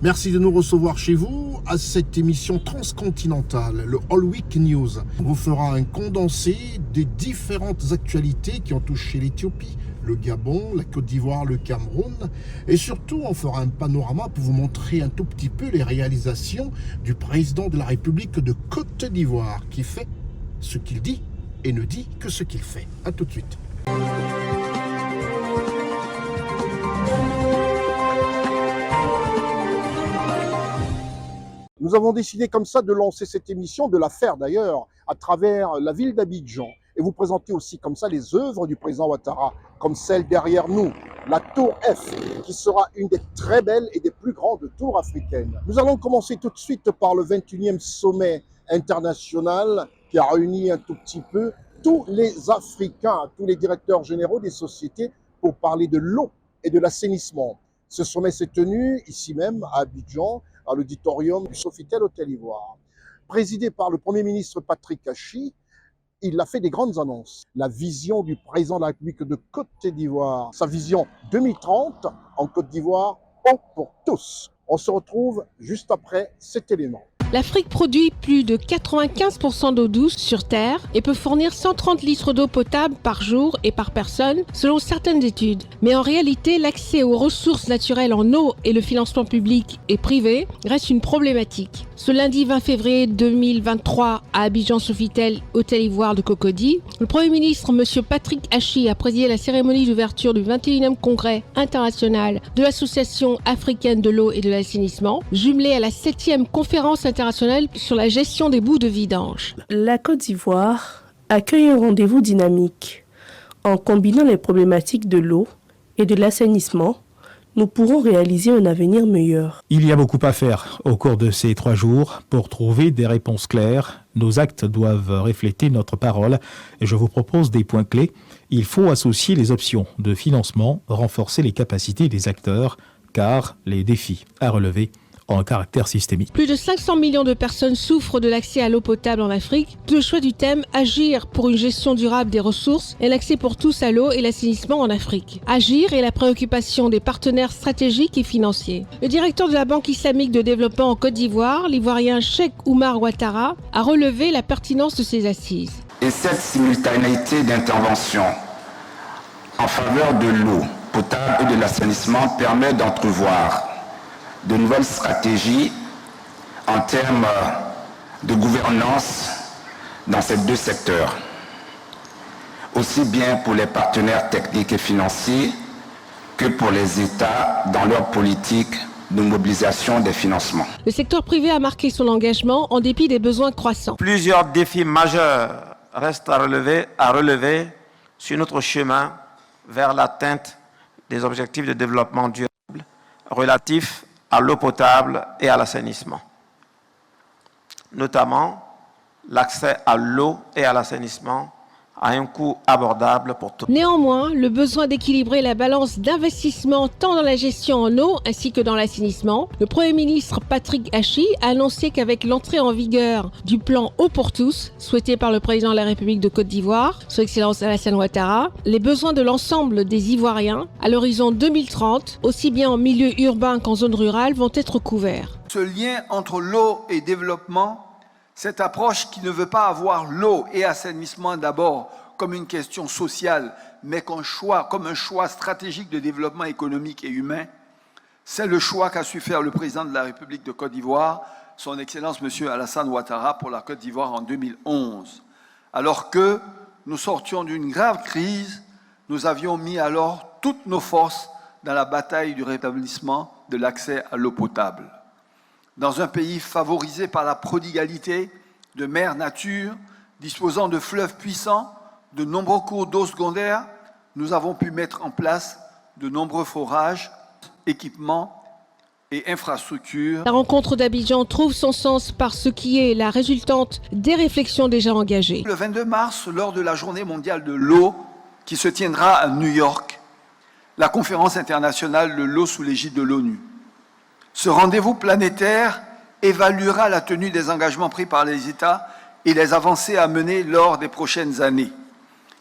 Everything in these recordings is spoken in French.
Merci de nous recevoir chez vous à cette émission transcontinentale, le All Week News. On vous fera un condensé des différentes actualités qui ont touché l'Éthiopie, le Gabon, la Côte d'Ivoire, le Cameroun. Et surtout, on fera un panorama pour vous montrer un tout petit peu les réalisations du président de la République de Côte d'Ivoire qui fait ce qu'il dit et ne dit que ce qu'il fait. A tout de suite. Nous avons décidé comme ça de lancer cette émission, de la faire d'ailleurs à travers la ville d'Abidjan et vous présenter aussi comme ça les œuvres du président Ouattara, comme celle derrière nous, la tour F, qui sera une des très belles et des plus grandes tours africaines. Nous allons commencer tout de suite par le 21e sommet international qui a réuni un tout petit peu tous les Africains, tous les directeurs généraux des sociétés pour parler de l'eau et de l'assainissement. Ce sommet s'est tenu ici même à Abidjan, à l'auditorium du Sofitel Hôtel Ivoire. Présidé par le Premier ministre Patrick Achi, il a fait des grandes annonces. La vision du président de la République de Côte d'Ivoire, sa vision 2030 en Côte d'Ivoire, eau pour tous. On se retrouve juste après cet élément. L'Afrique produit plus de 95% d'eau douce sur Terre et peut fournir 130 litres d'eau potable par jour et par personne, selon certaines études. Mais en réalité, l'accès aux ressources naturelles en eau et le financement public et privé reste une problématique. Ce lundi 20 février 2023, à Abidjan-Sofitel, Hôtel Ivoire de Cocody, le Premier ministre, M. Patrick Achi, a présidé la cérémonie d'ouverture du 21e Congrès international de l'Association africaine de l'eau et de l'assainissement, jumelé à la 7e conférence internationale sur la gestion des boues de vidange. La Côte d'Ivoire accueille un rendez-vous dynamique. En combinant les problématiques de l'eau et de l'assainissement, nous pourrons réaliser un avenir meilleur. Il y a beaucoup à faire au cours de ces 3 jours pour trouver des réponses claires. Nos actes doivent refléter notre parole et je vous propose des points clés. Il faut associer les options de financement, renforcer les capacités des acteurs, car les défis à relever ont un caractère systémique. Plus de 500 millions de personnes souffrent de l'accès à l'eau potable en Afrique. Le choix du thème « Agir pour une gestion durable des ressources et l'accès pour tous à l'eau et l'assainissement en Afrique ». Agir est la préoccupation des partenaires stratégiques et financiers. Le directeur de la Banque islamique de développement en Côte d'Ivoire, l'Ivoirien Cheikh Oumar Ouattara, a relevé la pertinence de ces assises. Et cette simultanéité d'intervention en faveur de l'eau potable et de l'assainissement permet d'entrevoir de nouvelles stratégies en termes de gouvernance dans ces 2 secteurs, aussi bien pour les partenaires techniques et financiers que pour les États dans leur politique de mobilisation des financements. Le secteur privé a marqué son engagement en dépit des besoins croissants. Plusieurs défis majeurs restent à relever sur notre chemin vers l'atteinte des objectifs de développement durable relatifs à l'eau potable et à l'assainissement, notamment l'accès à l'eau et à l'assainissement à un coût abordable pour tous. Néanmoins, le besoin d'équilibrer la balance d'investissement tant dans la gestion en eau ainsi que dans l'assainissement, le Premier ministre Patrick Achi a annoncé qu'avec l'entrée en vigueur du plan Eau pour tous, souhaité par le président de la République de Côte d'Ivoire, Son Excellence Alassane Ouattara, les besoins de l'ensemble des Ivoiriens à l'horizon 2030, aussi bien en milieu urbain qu'en zone rurale, vont être couverts. Ce lien entre l'eau et développement, cette approche qui ne veut pas avoir l'eau et assainissement d'abord comme une question sociale, mais comme un choix stratégique de développement économique et humain, c'est le choix qu'a su faire le président de la République de Côte d'Ivoire, son Excellence M. Alassane Ouattara, pour la Côte d'Ivoire en 2011. Alors que nous sortions d'une grave crise, nous avions mis alors toutes nos forces dans la bataille du rétablissement de l'accès à l'eau potable. Dans un pays favorisé par la prodigalité de mers nature, disposant de fleuves puissants, de nombreux cours d'eau secondaires, nous avons pu mettre en place de nombreux forages, équipements et infrastructures. La rencontre d'Abidjan trouve son sens par ce qui est la résultante des réflexions déjà engagées. Le 22 mars, lors de la Journée mondiale de l'eau, qui se tiendra à New York, la conférence internationale de l'eau sous l'égide de l'ONU. Ce rendez-vous planétaire évaluera la tenue des engagements pris par les États et les avancées à mener lors des prochaines années.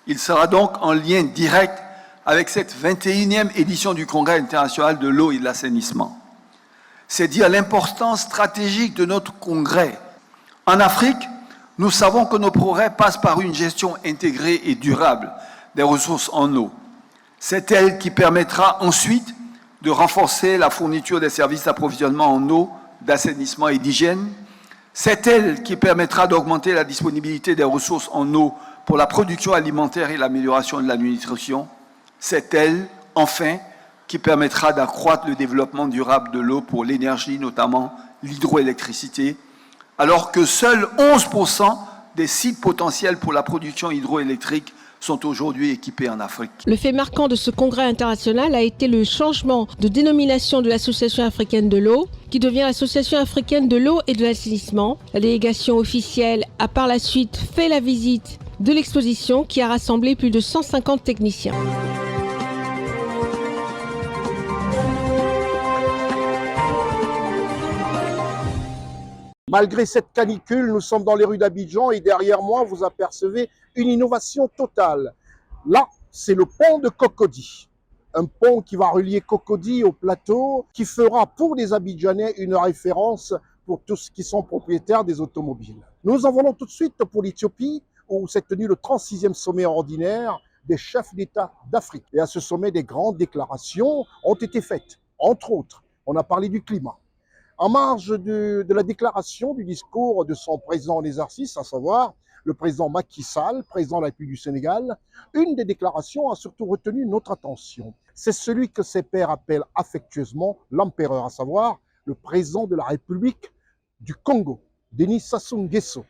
Il sera donc en lien direct avec cette 21e édition du Congrès international de l'eau et de l'assainissement. C'est dire l'importance stratégique de notre congrès. En Afrique, nous savons que nos progrès passent par une gestion intégrée et durable des ressources en eau. C'est elle qui permettra ensuite de renforcer la fourniture des services d'approvisionnement en eau, d'assainissement et d'hygiène. C'est elle qui permettra d'augmenter la disponibilité des ressources en eau pour la production alimentaire et l'amélioration de la nutrition. C'est elle, enfin, qui permettra d'accroître le développement durable de l'eau pour l'énergie, notamment l'hydroélectricité, alors que seuls 11% des sites potentiels pour la production hydroélectrique sont aujourd'hui équipés en Afrique. Le fait marquant de ce congrès international a été le changement de dénomination de l'Association africaine de l'eau, qui devient l'Association africaine de l'eau et de l'assainissement. La délégation officielle a par la suite fait la visite de l'exposition qui a rassemblé plus de 150 techniciens. Malgré cette canicule, nous sommes dans les rues d'Abidjan et derrière moi, vous apercevez une innovation totale. Là, c'est le pont de Cocody. Un pont qui va relier Cocody au plateau, qui fera pour les Abidjanais une référence pour tous qui sont propriétaires des automobiles. Nous en venons tout de suite pour l'Éthiopie, où s'est tenu le 36e sommet ordinaire des chefs d'État d'Afrique. Et à ce sommet, des grandes déclarations ont été faites. Entre autres, on a parlé du climat. En marge de la déclaration du discours de son président en exercice, à savoir le président Macky Sall, président de la République du Sénégal, une des déclarations a surtout retenu notre attention. C'est celui que ses pairs appellent affectueusement l'empereur, à savoir le président de la République du Congo, Denis Sassou Nguesso.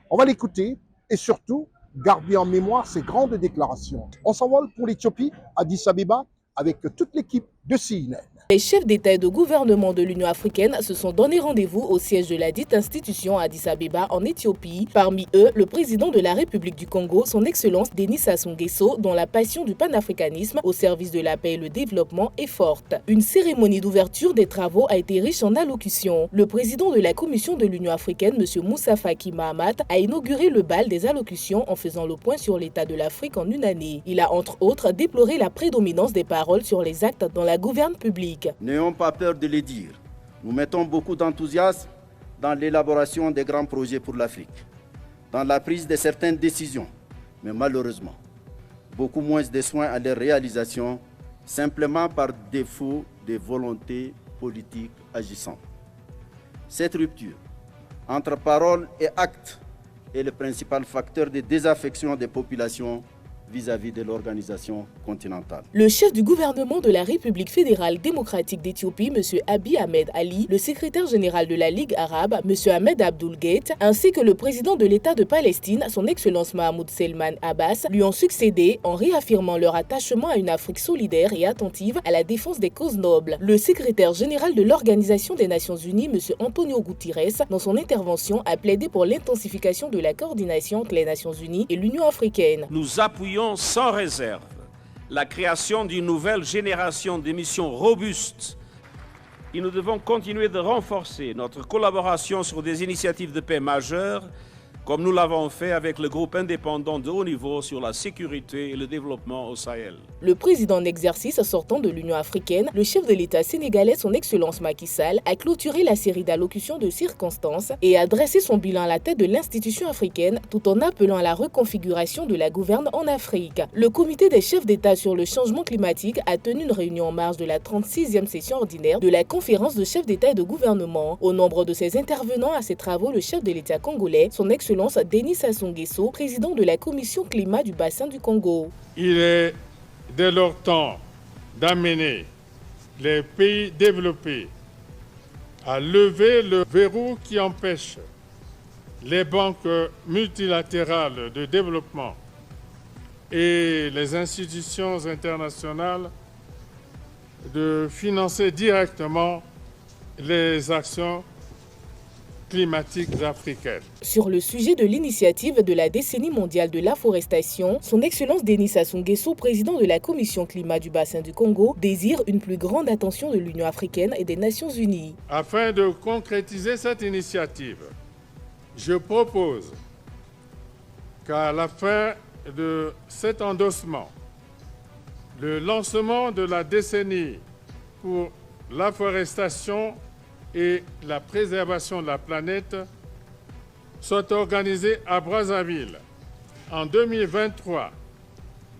On va l'écouter et surtout garder en mémoire ces grandes déclarations. On s'envole pour l'Éthiopie, Addis Abeba, avec toute l'équipe de CNN. Les chefs d'État et de gouvernement de l'Union africaine se sont donné rendez-vous au siège de la dite institution à Addis Abeba en Éthiopie. Parmi eux, le président de la République du Congo, son Excellence Denis Sassou Nguesso, dont la passion du panafricanisme au service de la paix et le développement est forte. Une cérémonie d'ouverture des travaux a été riche en allocutions. Le président de la Commission de l'Union africaine, M. Moussa Faki Mahamat, a inauguré le bal des allocutions en faisant le point sur l'état de l'Afrique en une année. Il a entre autres déploré la prédominance des paroles sur les actes dans la gouverne publique. N'ayons pas peur de les dire. Nous mettons beaucoup d'enthousiasme dans l'élaboration des grands projets pour l'Afrique, dans la prise de certaines décisions, mais malheureusement, beaucoup moins de soins à leur réalisation, simplement par défaut de volonté politique agissante. Cette rupture entre paroles et actes est le principal facteur de désaffection des populations vis-à-vis de l'organisation continentale. Le chef du gouvernement de la République fédérale démocratique d'Éthiopie, M. Abiy Ahmed Ali, le secrétaire général de la Ligue arabe, M. Ahmed Abdoul Gate, ainsi que le président de l'État de Palestine, son Excellence Mahmoud Selman Abbas, lui ont succédé en réaffirmant leur attachement à une Afrique solidaire et attentive à la défense des causes nobles. Le secrétaire général de l'Organisation des Nations Unies, M. Antonio Guterres, dans son intervention, a plaidé pour l'intensification de la coordination entre les Nations Unies et l'Union africaine. Nous appuyons sans réserve la création d'une nouvelle génération de missions robustes et nous devons continuer de renforcer notre collaboration sur des initiatives de paix majeures comme nous l'avons fait avec le groupe indépendant de haut niveau sur la sécurité et le développement au Sahel. Le président en exercice sortant de l'Union africaine, le chef de l'État sénégalais, son Excellence Macky Sall, a clôturé la série d'allocutions de circonstances et a dressé son bilan à la tête de l'institution africaine tout en appelant à la reconfiguration de la gouverne en Afrique. Le comité des chefs d'État sur le changement climatique a tenu une réunion en marge de la 36e session ordinaire de la conférence de chefs d'État et de gouvernement. Au nombre de ses intervenants à ces travaux, le chef de l'État congolais, son Excellence Denis Sassou Nguesso, président de la commission climat du bassin du Congo. Il est dès leur temps d'amener les pays développés à lever le verrou qui empêche les banques multilatérales de développement et les institutions internationales de financer directement les actions climatiques africaines. Sur le sujet de l'initiative de la décennie mondiale de l'afforestation, son Excellence Denis Sassou Nguesso, président de la Commission climat du bassin du Congo, désire une plus grande attention de l'Union africaine et des Nations unies. Afin de concrétiser cette initiative, je propose qu'à la fin de cet endossement, le lancement de la décennie pour l'afforestation et la préservation de la planète soit organisée à Brazzaville en 2023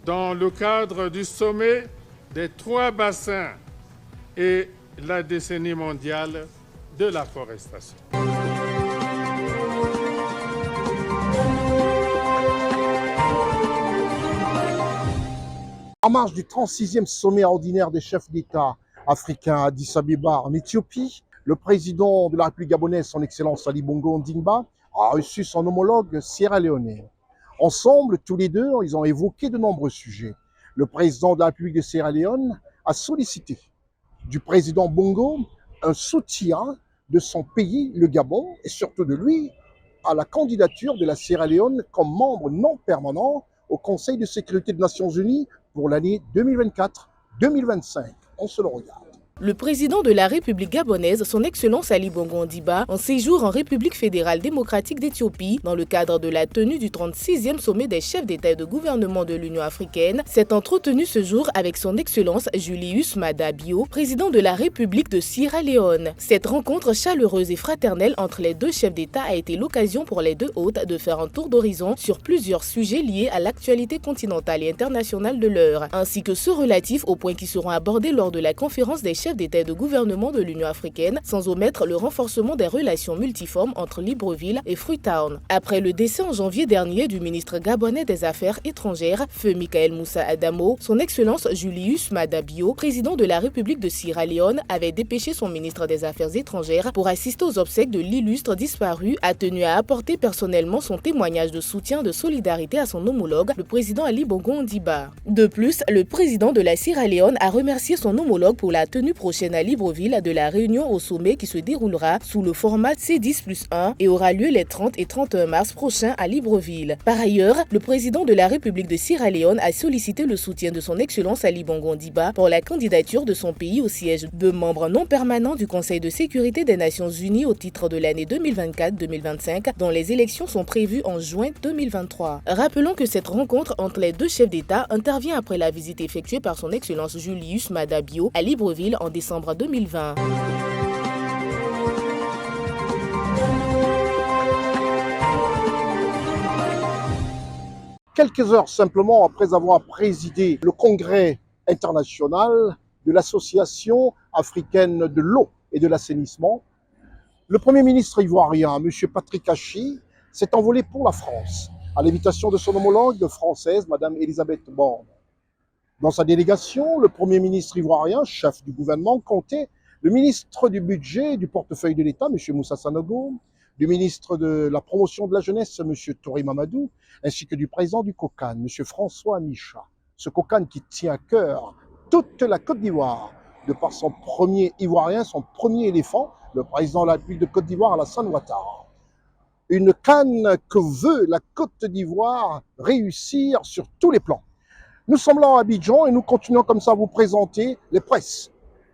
dans le cadre du sommet des 3 bassins et la décennie mondiale de la forestation. En marge du 36e sommet ordinaire des chefs d'État africains à Addis Abeba en Éthiopie, le président de la République gabonaise, son Excellence Ali Bongo Ondimba, a reçu son homologue sierra-léonais. Ensemble, tous les deux, ils ont évoqué de nombreux sujets. Le président de la République de Sierra Leone a sollicité du président Bongo un soutien de son pays, le Gabon, et surtout de lui, à la candidature de la Sierra Leone comme membre non permanent au Conseil de sécurité des Nations Unies pour l'année 2024-2025. On se le regarde. Le président de la République gabonaise, son Excellence Ali Bongo Ondimba, en séjour en République fédérale démocratique d'Éthiopie, dans le cadre de la tenue du 36e sommet des chefs d'État et de gouvernement de l'Union africaine, s'est entretenu ce jour avec son Excellence Julius Maada Bio, président de la République de Sierra Leone. Cette rencontre chaleureuse et fraternelle entre les deux chefs d'État a été l'occasion pour les deux hôtes de faire un tour d'horizon sur plusieurs sujets liés à l'actualité continentale et internationale de l'heure, ainsi que ceux relatifs aux points qui seront abordés lors de la conférence des chefs d'État et de gouvernement de l'Union africaine, sans omettre le renforcement des relations multiformes entre Libreville et Freetown. Après le décès en janvier dernier du ministre gabonais des Affaires étrangères, Feu Michael Moussa Adamo, son Excellence Julius Maada Bio, président de la République de Sierra Leone, avait dépêché son ministre des Affaires étrangères pour assister aux obsèques de l'illustre disparu, a tenu à apporter personnellement son témoignage de soutien de solidarité à son homologue, le président Ali Bongo Ondimba. De plus, le président de la Sierra Leone a remercié son homologue pour la tenue prochaine à Libreville de la réunion au sommet qui se déroulera sous le format C10+1 et aura lieu les 30 et 31 mars prochains à Libreville. Par ailleurs, le président de la République de Sierra Leone a sollicité le soutien de son Excellence Ali Bongo Ondimba pour la candidature de son pays au siège de membre non permanent du Conseil de sécurité des Nations Unies au titre de l'année 2024-2025, dont les élections sont prévues en juin 2023. Rappelons que cette rencontre entre les deux chefs d'État intervient après la visite effectuée par son Excellence Julius Maada Bio à Libreville en décembre 2020. Quelques heures simplement après avoir présidé le congrès international de l'Association africaine de l'eau et de l'assainissement, le Premier ministre ivoirien, M. Patrick Hachi, s'est envolé pour la France, à l'invitation de son homologue française, Mme Elisabeth Borne. Dans sa délégation, le Premier ministre ivoirien, chef du gouvernement, comptait le ministre du budget et du portefeuille de l'État, M. Moussa Sanogo, du ministre de la promotion de la jeunesse, M. Touré Mamadou, ainsi que du président du COCAN, M. François Micha. Ce COCAN qui tient à cœur toute la Côte d'Ivoire, de par son premier Ivoirien, son premier éléphant, le président de la République de Côte d'Ivoire, Alassane Ouattara. Une canne que veut la Côte d'Ivoire réussir sur tous les plans. Nous sommes là à Abidjan et nous continuons comme ça à vous présenter les presses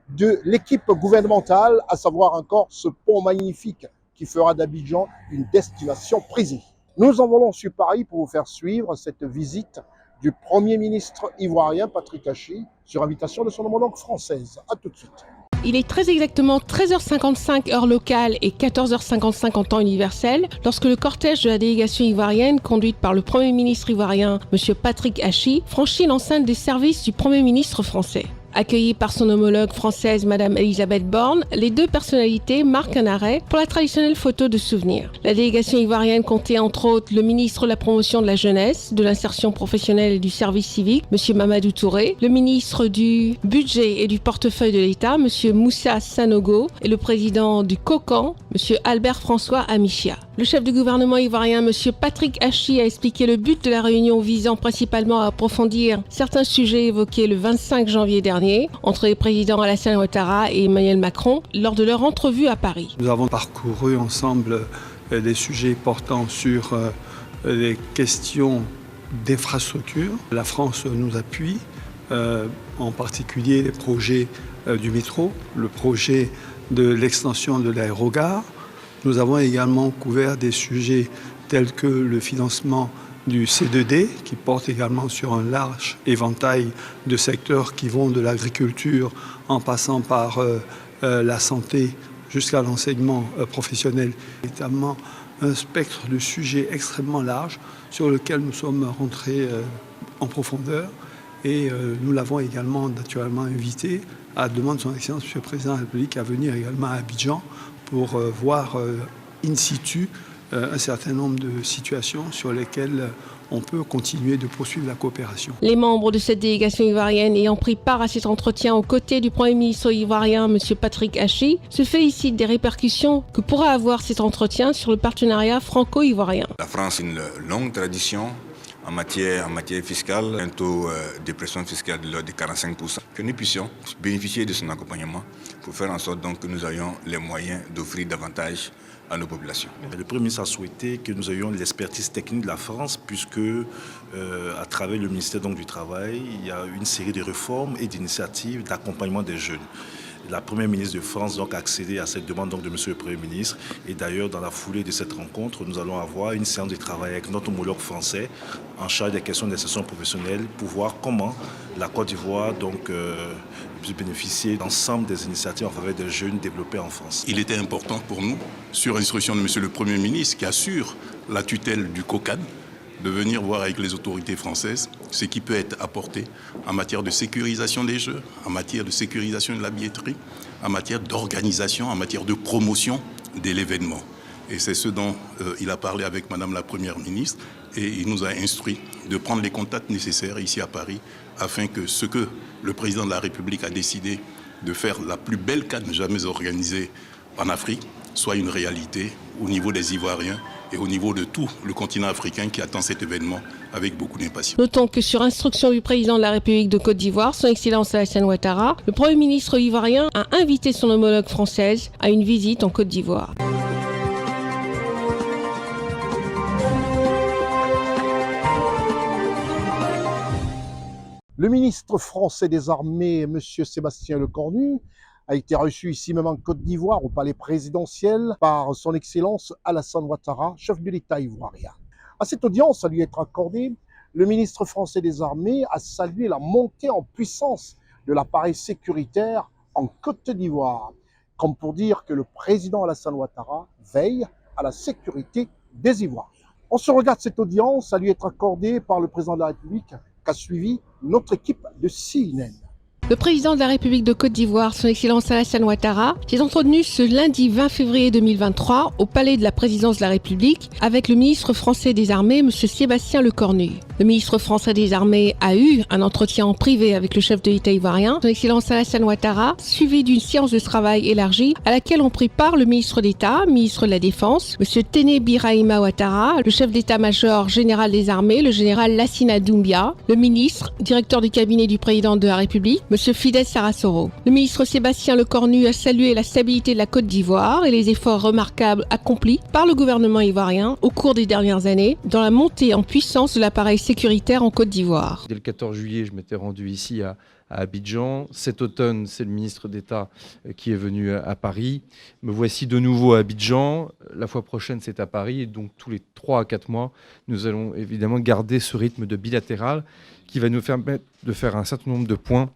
de l'équipe gouvernementale, à savoir encore ce pont magnifique qui fera d'Abidjan une destination prisée. Nous envolons sur Paris pour vous faire suivre cette visite du Premier ministre ivoirien Patrick Hachi sur invitation de son homologue française. A tout de suite. Il est très exactement 13h55 heure locale et 14h55 en temps universel lorsque le cortège de la délégation ivoirienne conduite par le Premier ministre ivoirien M. Patrick Hachi franchit l'enceinte des services du Premier ministre français. Accueillis par son homologue française Mme Elisabeth Borne, les deux personnalités marquent un arrêt pour la traditionnelle photo de souvenir. La délégation ivoirienne comptait entre autres le ministre de la promotion de la jeunesse, de l'insertion professionnelle et du service civique, M. Mamadou Touré, le ministre du budget et du portefeuille de l'État, M. Moussa Sanogo, et le président du COCAN, M. Albert François Amichia. Le chef du gouvernement ivoirien, M. Patrick Hachi, a expliqué le but de la réunion visant principalement à approfondir certains sujets évoqués le 25 janvier dernier entre les présidents Alassane Ouattara et Emmanuel Macron lors de leur entrevue à Paris. Nous avons parcouru ensemble des sujets portant sur les questions d'infrastructure. La France nous appuie, en particulier les projets du métro, le projet de l'extension de l'aérogare. Nous avons également couvert des sujets tels que le financement du C2D, qui porte également sur un large éventail de secteurs qui vont de l'agriculture en passant par la santé jusqu'à l'enseignement professionnel, notamment un spectre de sujets extrêmement large sur lequel nous sommes rentrés en profondeur et nous l'avons également naturellement invité à la demande de son Excellence M. le Président de la République à venir également à Abidjan pour voir in situ un certain nombre de situations sur lesquelles on peut continuer de poursuivre la coopération. Les membres de cette délégation ivoirienne ayant pris part à cet entretien aux côtés du Premier ministre ivoirien, M. Patrick Hachi, se félicitent des répercussions que pourra avoir cet entretien sur le partenariat franco-ivoirien. La France a une longue tradition en matière fiscale, un taux de pression fiscale de l'ordre de 45%, que nous puissions bénéficier de son accompagnement pour faire en sorte donc que nous ayons les moyens d'offrir davantage à nos populations. Le Premier ministre a souhaité que nous ayons l'expertise technique de la France puisque à travers le ministère donc, du Travail, il y a une série de réformes et d'initiatives d'accompagnement des jeunes. La Première ministre de France donc, a accédé à cette demande donc, de M. le Premier ministre. Et d'ailleurs, dans la foulée de cette rencontre, nous allons avoir une séance de travail avec notre homologue français en charge des questions d'insertion professionnelle pour voir comment la Côte d'Ivoire donc, peut bénéficier d'ensemble des initiatives en faveur des jeunes développés en France. Il était important pour nous, sur instruction de M. le Premier ministre, qui assure la tutelle du COCAD, de venir voir avec les autorités françaises ce qui peut être apporté en matière de sécurisation des jeux, en matière de sécurisation de la billetterie, en matière d'organisation, en matière de promotion de l'événement. Et c'est ce dont il a parlé avec Madame la Première ministre et il nous a instruit de prendre les contacts nécessaires ici à Paris afin que ce que le président de la République a décidé de faire la plus belle CAN jamais organisée en Afrique soit une réalité au niveau des Ivoiriens et au niveau de tout le continent africain qui attend cet événement avec beaucoup d'impatience. Notons que sur instruction du président de la République de Côte d'Ivoire, son Excellence Alassane Ouattara, le Premier ministre ivoirien a invité son homologue française à une visite en Côte d'Ivoire. Le ministre français des Armées, M. Sébastien Lecornu, a été reçu ici même en Côte d'Ivoire, au palais présidentiel, par son Excellence Alassane Ouattara, chef de l'État ivoirien. À cette audience, à lui être accordée, le ministre français des Armées a salué la montée en puissance de l'appareil sécuritaire en Côte d'Ivoire, comme pour dire que le président Alassane Ouattara veille à la sécurité des Ivoiriens. On se regarde cette audience à lui être accordée par le président de la République, qu'a suivi notre équipe de CNN. Le président de la République de Côte d'Ivoire, son Excellence Alassane Ouattara, s'est entretenu ce lundi 20 février 2023 au palais de la présidence de la République avec le ministre français des Armées, M. Sébastien Lecornu. Le ministre français des Armées a eu un entretien en privé avec le chef de l'État ivoirien, son Excellence Alassane Ouattara, suivi d'une séance de travail élargie à laquelle ont pris part le ministre d'État, ministre de la Défense, M. Téné Birahima Ouattara, le chef d'état-major général des armées, le général Lassina Doumbia, le ministre, directeur du cabinet du président de la République, M. Fidel Sarasoro. Le ministre Sébastien Lecornu a salué la stabilité de la Côte d'Ivoire et les efforts remarquables accomplis par le gouvernement ivoirien au cours des dernières années dans la montée en puissance de l'appareil sécuritaire en Côte d'Ivoire. Dès le 14 juillet, je m'étais rendu ici à Abidjan. Cet automne, c'est le ministre d'État qui est venu à Paris. Me voici de nouveau à Abidjan. La fois prochaine, c'est à Paris. Et donc, tous les 3 à 4 mois, nous allons évidemment garder ce rythme de bilatéral qui va nous permettre de faire un certain nombre de points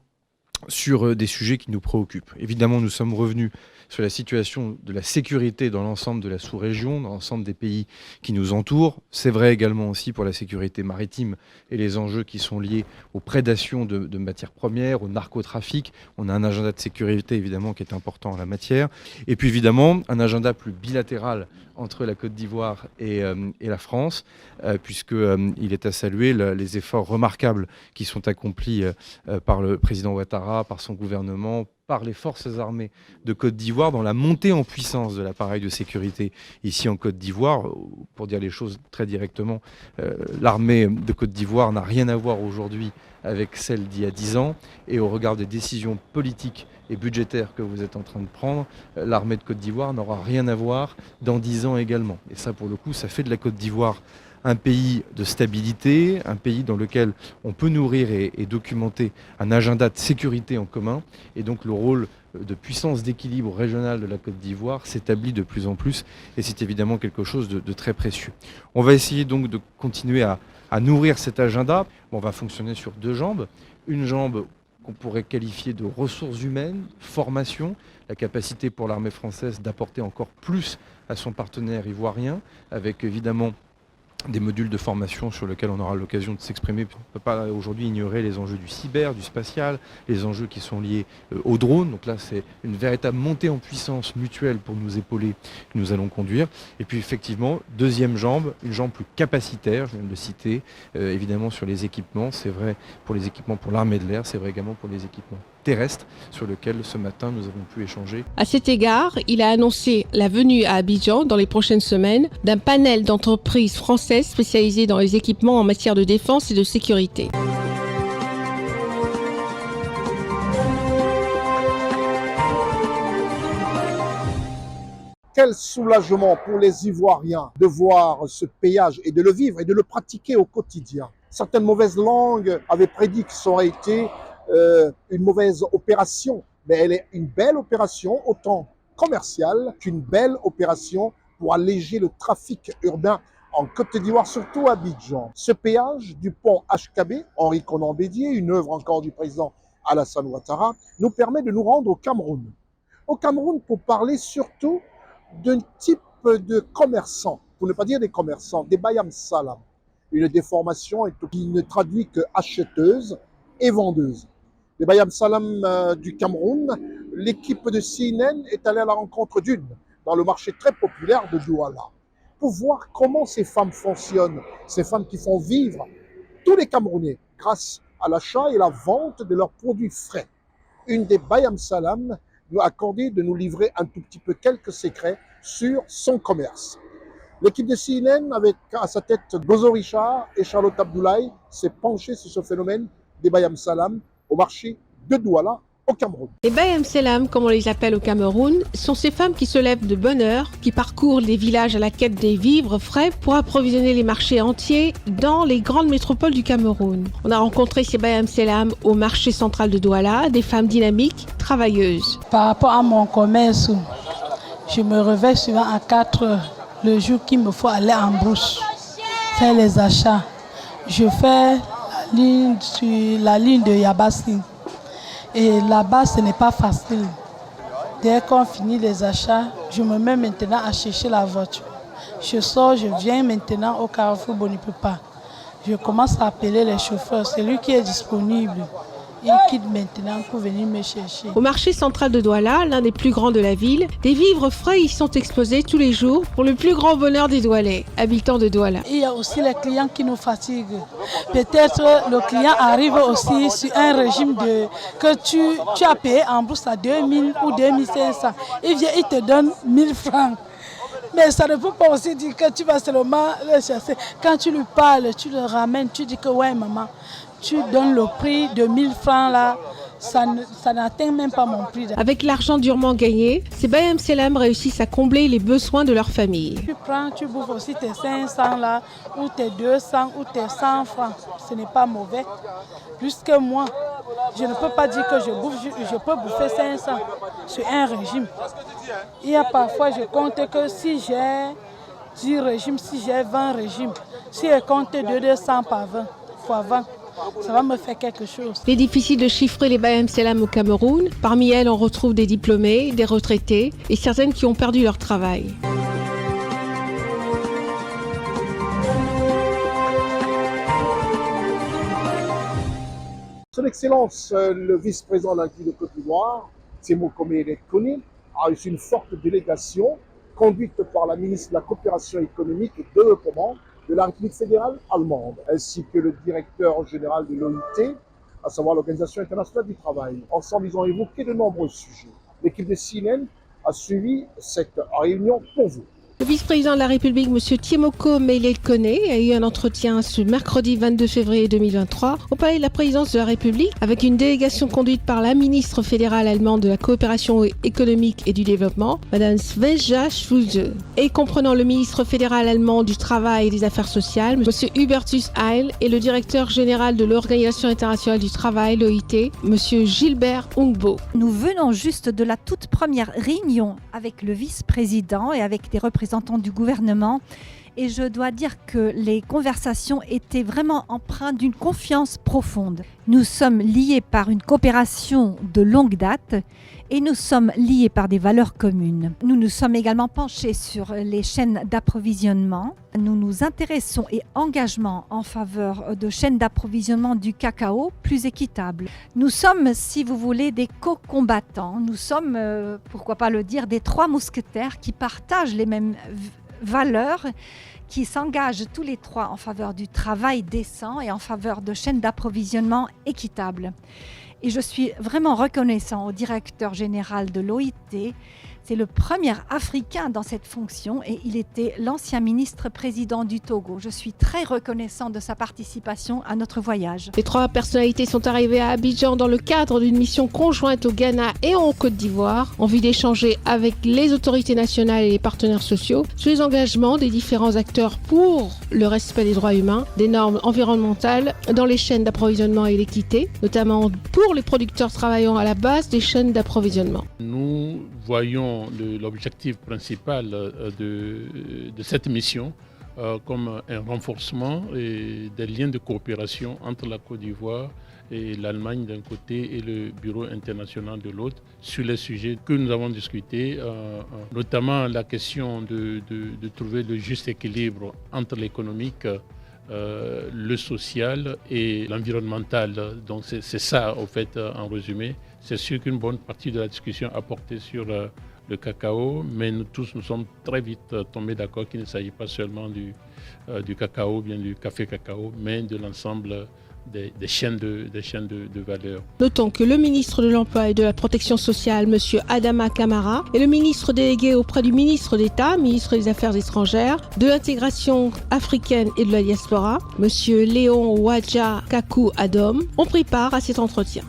sur des sujets qui nous préoccupent. Évidemment, nous sommes revenus sur la situation de la sécurité dans l'ensemble de la sous-région, dans l'ensemble des pays qui nous entourent. C'est vrai également aussi pour la sécurité maritime et les enjeux qui sont liés aux prédations de matières premières, au narcotrafic. On a un agenda de sécurité évidemment qui est important en la matière. Et puis évidemment, un agenda plus bilatéral entre la Côte d'Ivoire et la France, puisqu'il est à saluer les efforts remarquables qui sont accomplis par le président Ouattara, par son gouvernement, par les forces armées de Côte d'Ivoire dans la montée en puissance de l'appareil de sécurité ici en Côte d'Ivoire. Pour dire les choses très directement, l'armée de Côte d'Ivoire n'a rien à voir aujourd'hui avec celle d'il y a 10 ans. Et au regard des décisions politiques et budgétaires que vous êtes en train de prendre, l'armée de Côte d'Ivoire n'aura rien à voir dans 10 ans également. Et ça, pour le coup, ça fait de la Côte d'Ivoire un pays de stabilité, un pays dans lequel on peut nourrir et documenter un agenda de sécurité en commun. Et donc le rôle de puissance d'équilibre régional de la Côte d'Ivoire s'établit de plus en plus. Et c'est évidemment quelque chose de très précieux. On va essayer donc de continuer à nourrir cet agenda. On va fonctionner sur 2 jambes. Une jambe qu'on pourrait qualifier de ressources humaines, formation, la capacité pour l'armée française d'apporter encore plus à son partenaire ivoirien, avec évidemment des modules de formation sur lesquels on aura l'occasion de s'exprimer. On ne peut pas aujourd'hui ignorer les enjeux du cyber, du spatial, les enjeux qui sont liés aux drones. Donc là, c'est une véritable montée en puissance mutuelle pour nous épauler que nous allons conduire. Et puis effectivement, deuxième jambe, une jambe plus capacitaire, je viens de le citer, évidemment sur les équipements. C'est vrai pour les équipements pour l'armée de l'air, c'est vrai également pour les équipements terrestres sur lesquels ce matin nous avons pu échanger. À cet égard, il a annoncé la venue à Abidjan dans les prochaines semaines d'un panel d'entreprises françaises spécialisées dans les équipements en matière de défense et de sécurité. Quel soulagement pour les Ivoiriens de voir ce péage et de le vivre et de le pratiquer au quotidien. Certaines mauvaises langues avaient prédit que ça aurait été une mauvaise opération, mais elle est une belle opération, autant commerciale qu'une belle opération pour alléger le trafic urbain en Côte d'Ivoire, surtout à Abidjan. Ce péage du pont HKB, Henri Konan Bédié, une œuvre encore du président Alassane Ouattara, nous permet de nous rendre au Cameroun. Au Cameroun pour parler surtout d'un type de commerçants, pour ne pas dire des commerçants, des Bayam Salam. Une déformation qui ne traduit que acheteuse et vendeuse. Les Bayam Salam du Cameroun, l'équipe de CNN est allée à la rencontre d'une dans le marché très populaire de Douala pour voir comment ces femmes fonctionnent, ces femmes qui font vivre tous les Camerounais grâce à l'achat et la vente de leurs produits frais. Une des Bayam Salam nous a accordé de nous livrer un tout petit peu quelques secrets sur son commerce. L'équipe de CNN, avec à sa tête Gozo Richard et Charlotte Abdoulaye, s'est penchée sur ce phénomène des Bayam Salam au marché de Douala, au Cameroun. Les Bayam Salam, comme on les appelle au Cameroun, sont ces femmes qui se lèvent de bonne heure, qui parcourent les villages à la quête des vivres frais pour approvisionner les marchés entiers dans les grandes métropoles du Cameroun. On a rencontré ces Bayam Salam au marché central de Douala, des femmes dynamiques, travailleuses. Par rapport à mon commerce, je me réveille souvent à 4 heures, le jour qu'il me faut aller en brousse, faire les achats. Je fais sur la ligne de Yabassi. Et là-bas, ce n'est pas facile. Dès qu'on finit les achats, je me mets maintenant à chercher la voiture. Je sors, je viens maintenant au Carrefour Bonipepa. Je commence à appeler les chauffeurs, celui qui est disponible. Il quitte maintenant pour venir me chercher. Au marché central de Douala, l'un des plus grands de la ville, des vivres frais y sont exposés tous les jours pour le plus grand bonheur des Doualais, habitants de Douala. Il y a aussi les clients qui nous fatiguent. Peut-être le client arrive aussi sur un régime que tu as payé en bourse à 2000 ou 2500. Il vient, il te donne 1000 francs. Mais ça ne peut pas aussi dire que tu vas seulement le chercher. Quand tu lui parles, tu le ramènes, tu dis que ouais maman, tu donnes le prix de 1000 francs là, ça n'atteint même pas mon prix. Avec l'argent durement gagné, ces Bayam Salam réussissent à combler les besoins de leur famille. Tu prends, tu bouffes aussi tes 500 là, ou tes 200 ou tes 100 francs. Ce n'est pas mauvais. Plus que moi, je ne peux pas dire que je bouffe, je peux bouffer 500 sur un régime. Il y a parfois, je compte que si j'ai 10 régimes, si j'ai 20 régimes, si je compte 200 par 20, fois 20, ça va me faire quelque chose. Il est difficile de chiffrer les Bayam Salam au Cameroun. Parmi elles, on retrouve des diplômés, des retraités et certaines qui ont perdu leur travail. Son Excellence, le vice-président de la République de Côte d'Ivoire, Timo Kone, a reçu une forte délégation conduite par la ministre de la Coopération économique et de développement de la République fédérale allemande, ainsi que le directeur général de l'OIT, à savoir l'Organisation internationale du travail. Ensemble, ils ont évoqué de nombreux sujets. L'équipe de CNN a suivi cette réunion pour vous. Le vice-président de la République, M. Tiemoko Meïle-Kone, a eu un entretien ce mercredi 22 février 2023 au palais de la présidence de la République avec une délégation conduite par la ministre fédérale allemande de la coopération économique et du développement, Mme Svenja Schulze, et comprenant le ministre fédéral allemand du travail et des affaires sociales, M. Hubertus Heil, et le directeur général de l'Organisation internationale du travail, l'OIT, M. Gilbert Ungbo. Nous venons juste de la toute première réunion avec le vice-président et avec des représentants du gouvernement. et je dois dire que les conversations étaient vraiment empreintes d'une confiance profonde. Nous sommes liés par une coopération de longue date et nous sommes liés par des valeurs communes. Nous nous sommes également penchés sur les chaînes d'approvisionnement. Nous nous intéressons et engageons en faveur de chaînes d'approvisionnement du cacao plus équitables. Nous sommes, si vous voulez, des co-combattants. Nous sommes, pourquoi pas le dire, des trois mousquetaires qui partagent les mêmes valeurs, qui s'engagent tous les trois en faveur du travail décent et en faveur de chaînes d'approvisionnement équitables. Et je suis vraiment reconnaissant au directeur général de l'OIT. C'est le premier Africain dans cette fonction et il était l'ancien ministre-président du Togo. Je suis très reconnaissant de sa participation à notre voyage. Les trois personnalités sont arrivées à Abidjan dans le cadre d'une mission conjointe au Ghana et en Côte d'Ivoire, en vue d'échanger avec les autorités nationales et les partenaires sociaux sur les engagements des différents acteurs pour le respect des droits humains, des normes environnementales dans les chaînes d'approvisionnement et l'équité, notamment pour les producteurs travaillant à la base des chaînes d'approvisionnement. Nous voyons l'objectif principal de cette mission comme un renforcement des liens de coopération entre la Côte d'Ivoire et l'Allemagne d'un côté et le Bureau international de l'autre sur les sujets que nous avons discutés, notamment la question de trouver le juste équilibre entre l'économique, le social et l'environnemental. Donc c'est ça, au fait, en résumé. C'est sûr qu'une bonne partie de la discussion a porté sur le cacao, mais nous tous nous sommes très vite tombés d'accord qu'il ne s'agit pas seulement du cacao, bien du café cacao, mais de l'ensemble des chaînes de valeur. Notons que le ministre de l'Emploi et de la Protection sociale, M. Adama Kamara, et le ministre délégué auprès du ministre d'État, ministre des Affaires étrangères, de l'intégration africaine et de la diaspora, M. Léon Wadja Kakou Adom, ont pris part à cet entretien.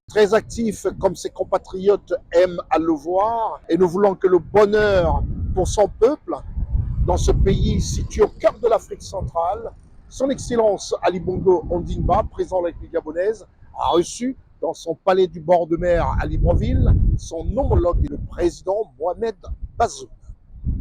Très actif comme ses compatriotes aiment à le voir, et nous voulons que le bonheur pour son peuple dans ce pays situé au cœur de l'Afrique centrale. Son Excellence Ali Bongo Ondimba, président de la République gabonaise, a reçu dans son palais du bord de mer à Libreville son homologue, le président Mohamed Bazoum.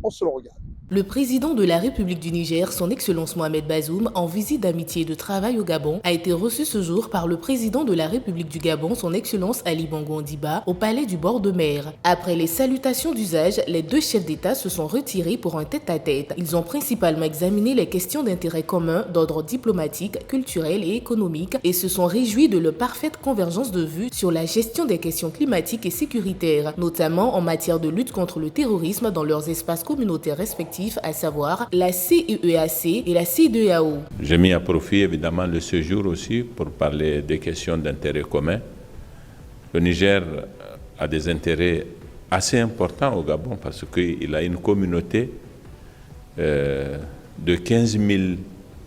On se le regarde. Le président de la République du Niger, son Excellence Mohamed Bazoum, en visite d'amitié et de travail au Gabon, a été reçu ce jour par le président de la République du Gabon, son Excellence Ali Bongo Ondimba, au palais du bord de mer. Après les salutations d'usage, les deux chefs d'État se sont retirés pour un tête-à-tête. Ils ont principalement examiné les questions d'intérêt commun d'ordre diplomatique, culturel et économique et se sont réjouis de leur parfaite convergence de vues sur la gestion des questions climatiques et sécuritaires, notamment en matière de lutte contre le terrorisme dans leurs espaces communautaires respectifs, à savoir la CEEAC et la CEDEAO. J'ai mis à profit évidemment le séjour aussi pour parler des questions d'intérêt commun. Le Niger a des intérêts assez importants au Gabon parce qu'il a une communauté de 15 000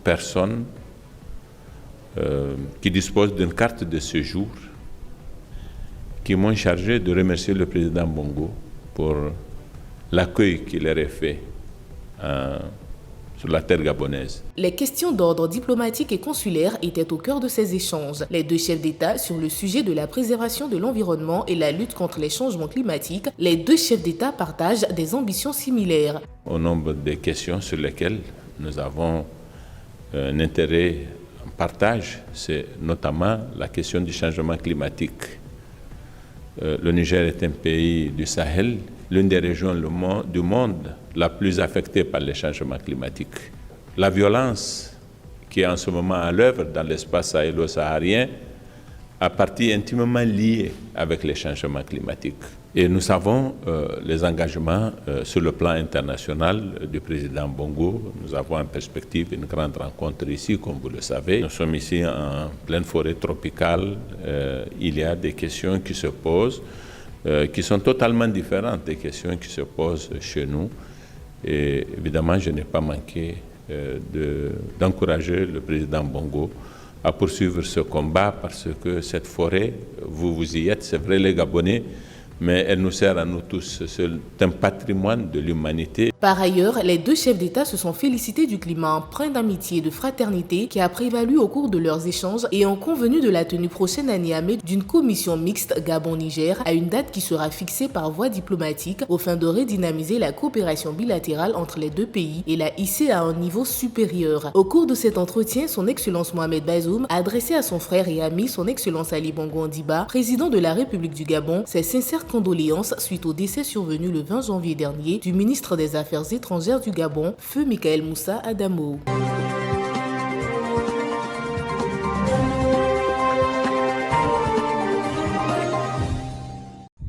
personnes qui disposent d'une carte de séjour, qui m'ont chargé de remercier le président Bongo pour l'accueil qu'il leur a fait sur la terre gabonaise. Les questions d'ordre diplomatique et consulaire étaient au cœur de ces échanges. Les deux chefs d'État sur le sujet de la préservation de l'environnement et la lutte contre les changements climatiques, les deux chefs d'État partagent des ambitions similaires. Au nombre des questions sur lesquelles nous avons un intérêt en partage, c'est notamment la question du changement climatique. Le Niger est un pays du Sahel, l'une des régions du monde la plus affectée par les changements climatiques. La violence qui est en ce moment à l'œuvre dans l'espace sahélo-saharien a partie intimement liée avec les changements climatiques. Et nous savons les engagements sur le plan international du président Bongo. Nous avons en perspective une grande rencontre ici, comme vous le savez. Nous sommes ici en pleine forêt tropicale. Il y a des questions qui se posent, qui sont totalement différentes des questions qui se posent chez nous. Et évidemment, je n'ai pas manqué d'encourager le président Bongo à poursuivre ce combat parce que cette forêt, vous y êtes, c'est vrai les Gabonais, mais elle nous sert à nous tous. C'est un patrimoine de l'humanité. Par ailleurs, les deux chefs d'État se sont félicités du climat empreint d'amitié et de fraternité qui a prévalu au cours de leurs échanges et ont convenu de la tenue prochaine à Niamey d'une commission mixte Gabon-Niger à une date qui sera fixée par voie diplomatique aux fins de redynamiser la coopération bilatérale entre les deux pays et la hisser à un niveau supérieur. Au cours de cet entretien, son Excellence Mohamed Bazoum a adressé à son frère et ami, son Excellence Ali Bongo Ondimba, président de la République du Gabon, ses sincères condoléances suite au décès survenu le 20 janvier dernier du ministre des Affaires étrangères du Gabon, feu Michael Moussa Adamo.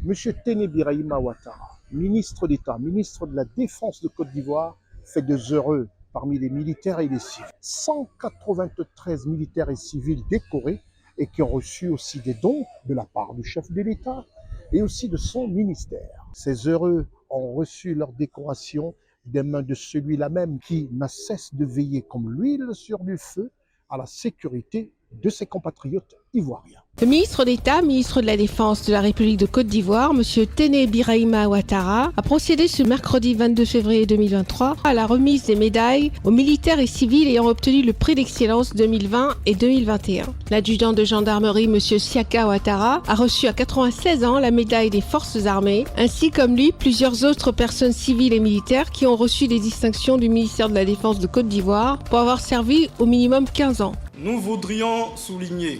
Monsieur Téné Birahima Ouattara, ministre d'État, ministre de la Défense de Côte d'Ivoire, fait des heureux parmi les militaires et les civils. 193 militaires et civils décorés et qui ont reçu aussi des dons de la part du chef de l'État et aussi de son ministère. Ces heureux ont reçu leur décoration des mains de celui-là même qui n'a cesse de veiller comme l'huile sur du feu à la sécurité de ses compatriotes ivoiriens. Le ministre d'État, ministre de la Défense de la République de Côte d'Ivoire, M. Téné Birahima Ouattara, a procédé ce mercredi 22 février 2023 à la remise des médailles aux militaires et civils ayant obtenu le prix d'excellence 2020 et 2021. L'adjudant de gendarmerie, M. Siaka Ouattara, a reçu à 96 ans la médaille des Forces armées, ainsi comme lui plusieurs autres personnes civiles et militaires qui ont reçu des distinctions du ministère de la Défense de Côte d'Ivoire pour avoir servi au minimum 15 ans. Nous voudrions souligner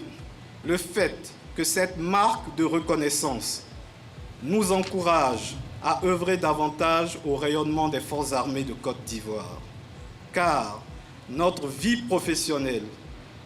le fait que cette marque de reconnaissance nous encourage à œuvrer davantage au rayonnement des forces armées de Côte d'Ivoire, car notre vie professionnelle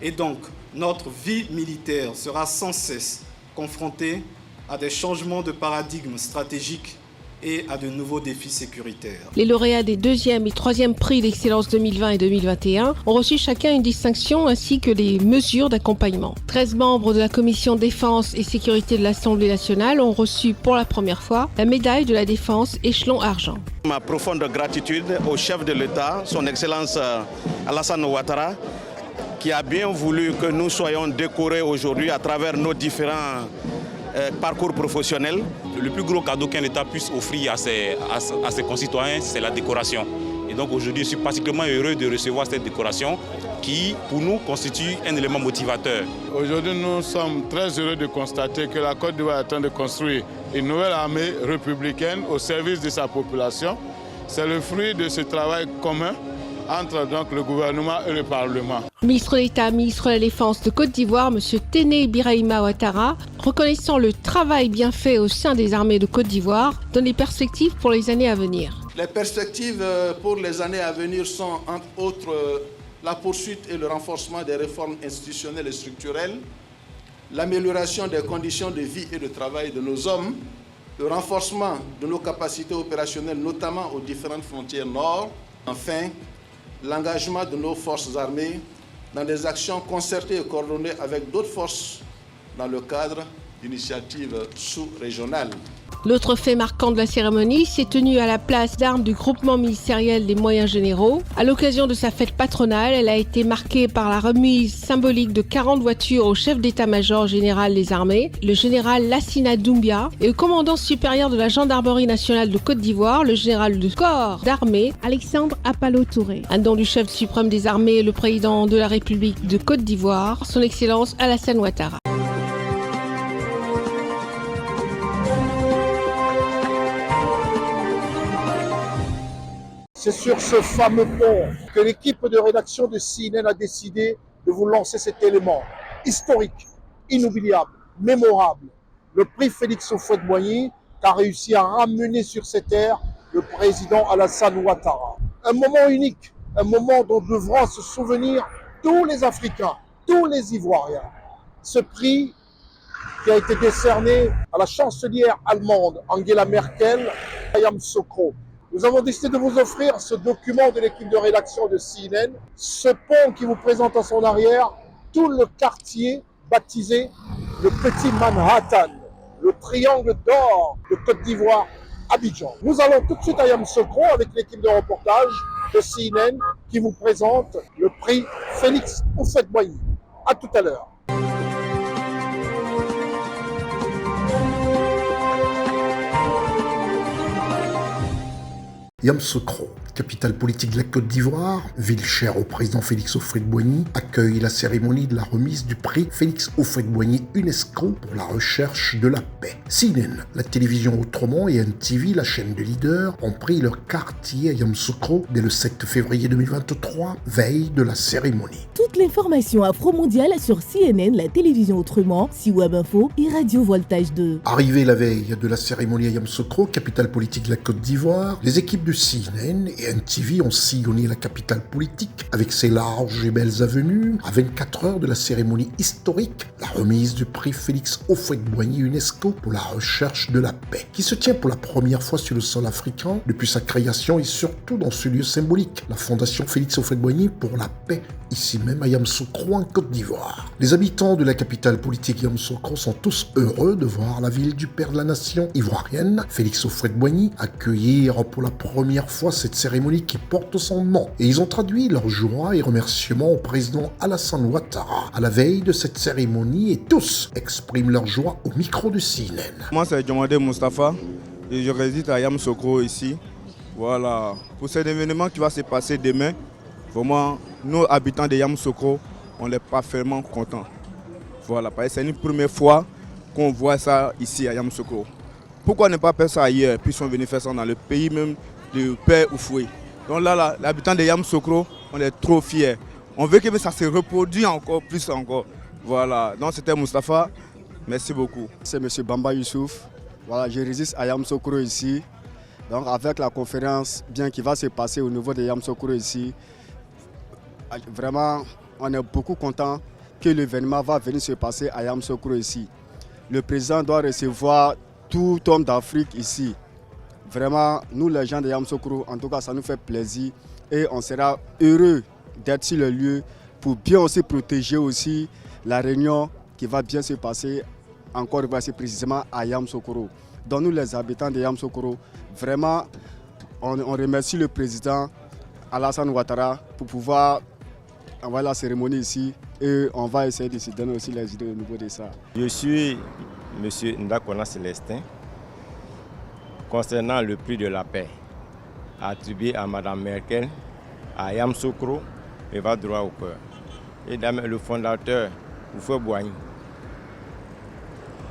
et donc notre vie militaire sera sans cesse confrontée à des changements de paradigme stratégique et à de nouveaux défis sécuritaires. Les lauréats des 2e et 3e prix d'excellence 2020 et 2021 ont reçu chacun une distinction ainsi que des mesures d'accompagnement. 13 membres de la commission défense et sécurité de l'Assemblée nationale ont reçu pour la première fois la médaille de la défense échelon argent. Ma profonde gratitude au chef de l'État, son Excellence Alassane Ouattara, qui a bien voulu que nous soyons décorés aujourd'hui à travers nos différents parcours professionnel. Le plus gros cadeau qu'un État puisse offrir à ses concitoyens, c'est la décoration. Et donc aujourd'hui, je suis particulièrement heureux de recevoir cette décoration qui, pour nous, constitue un élément motivateur. Aujourd'hui, nous sommes très heureux de constater que la Côte d'Ivoire est en train de construire une nouvelle armée républicaine au service de sa population. C'est le fruit de ce travail commun entre donc le gouvernement et le Parlement. Ministre d'État, ministre de la Défense de Côte d'Ivoire, M. Téné Birahima Ouattara, reconnaissant le travail bien fait au sein des armées de Côte d'Ivoire, donne des perspectives pour les années à venir. Les perspectives pour les années à venir sont, entre autres, la poursuite et le renforcement des réformes institutionnelles et structurelles, l'amélioration des conditions de vie et de travail de nos hommes, le renforcement de nos capacités opérationnelles, notamment aux différentes frontières nord, enfin, l'engagement de nos forces armées dans des actions concertées et coordonnées avec d'autres forces dans le cadre d'initiatives sous-régionales. L'autre fait marquant de la cérémonie s'est tenu à la place d'armes du groupement ministériel des moyens généraux. À l'occasion de sa fête patronale, elle a été marquée par la remise symbolique de 40 voitures au chef d'état-major général des armées, le général Lassina Doumbia, et au commandant supérieur de la gendarmerie nationale de Côte d'Ivoire, le général de corps d'armée, Alexandre Apalo Touré. Un don du chef suprême des armées, le président de la République de Côte d'Ivoire, son Excellence Alassane Ouattara. C'est sur ce fameux pont que l'équipe de rédaction de CNN a décidé de vous lancer cet élément historique, inoubliable, mémorable. Le prix Félix Houphouët-Boigny a réussi à ramener sur cette terre le président Alassane Ouattara. Un moment unique, un moment dont devront se souvenir tous les Africains, tous les Ivoiriens. Ce prix qui a été décerné à la chancelière allemande Angela Merkel, Ayam Sokro. Nous avons décidé de vous offrir ce document de l'équipe de rédaction de CNN, ce pont qui vous présente à son arrière tout le quartier baptisé le Petit Manhattan, le triangle d'or de Côte d'Ivoire, Abidjan. Nous allons tout de suite à Yamoussoukro avec l'équipe de reportage de CNN qui vous présente le prix Félix Houphouët-Boigny. À tout à l'heure. Yamoussoukro, capitale politique de la Côte d'Ivoire, ville chère au président Félix Houphouët-Boigny, accueille la cérémonie de la remise du prix Félix Houphouët-Boigny UNESCO pour la recherche de la paix. CNN, la télévision autrement et NTV, la chaîne de leader, ont pris leur quartier à Yamoussoukro dès le 7 février 2023, veille de la cérémonie. Toute l'information afro-mondiale sur CNN, la télévision autrement, C-Web Info et Radio Voltage 2. Arrivé la veille de la cérémonie à Yamoussoukro, capitale politique de la Côte d'Ivoire, les équipes de CNN et NTV ont sillonné la capitale politique avec ses larges et belles avenues à 24 heures de la cérémonie historique, la remise du prix Félix Houphouët-Boigny UNESCO pour la recherche de la paix, qui se tient pour la première fois sur le sol africain depuis sa création et surtout dans ce lieu symbolique, la Fondation Félix Houphouët-Boigny pour la paix, ici même à Yamoussoukro en Côte d'Ivoire. Les habitants de la capitale politique Yamoussoukro sont tous heureux de voir la ville du père de la nation ivoirienne, Félix Houphouët-Boigny, accueillir pour la première fois cette cérémonie qui porte son nom. Et ils ont traduit leur joie et remerciements au président Alassane Ouattara à la veille de cette cérémonie et tous expriment leur joie au micro de CNN. Moi c'est Djomade Moustapha et je réside à Yamoussoukro ici. Voilà, pour cet événement qui va se passer demain, vraiment, nous habitants de Yamoussoukro, on est parfaitement contents. Voilà, parce que c'est une première fois qu'on voit ça ici à Yamoussoukro. Pourquoi ne pas faire ça ailleurs, puis ils sont venus faire ça dans le pays même de Père Houphouët. Donc là, l'habitant de Yamoussoukro, on est trop fiers. On veut que ça se reproduise encore plus encore. Voilà, donc c'était Moustapha, merci beaucoup. C'est M. Bamba Youssouf, voilà, je réside à Yamoussoukro ici. Donc avec la conférence bien qui va se passer au niveau de Yamoussoukro ici, vraiment on est beaucoup content que l'événement va venir se passer à Yamoussoukro ici. Le président doit recevoir tout homme d'Afrique ici. Vraiment, nous les gens de Yamoussoukro, en tout cas ça nous fait plaisir et on sera heureux d'être sur le lieu pour bien aussi protéger aussi la réunion qui va bien se passer encore assez précisément à Yamoussoukro. Donc nous les habitants de Yamoussoukro, vraiment on remercie le président Alassane Ouattara pour pouvoir avoir la cérémonie ici et on va essayer de se donner aussi les idées au niveau de ça. Je suis M. Ndakona Célestin. Concernant le prix de la paix attribué à Mme Merkel, à Yamoussoukro, il va droit au cœur. Et le fondateur, Houphouët-Boigny,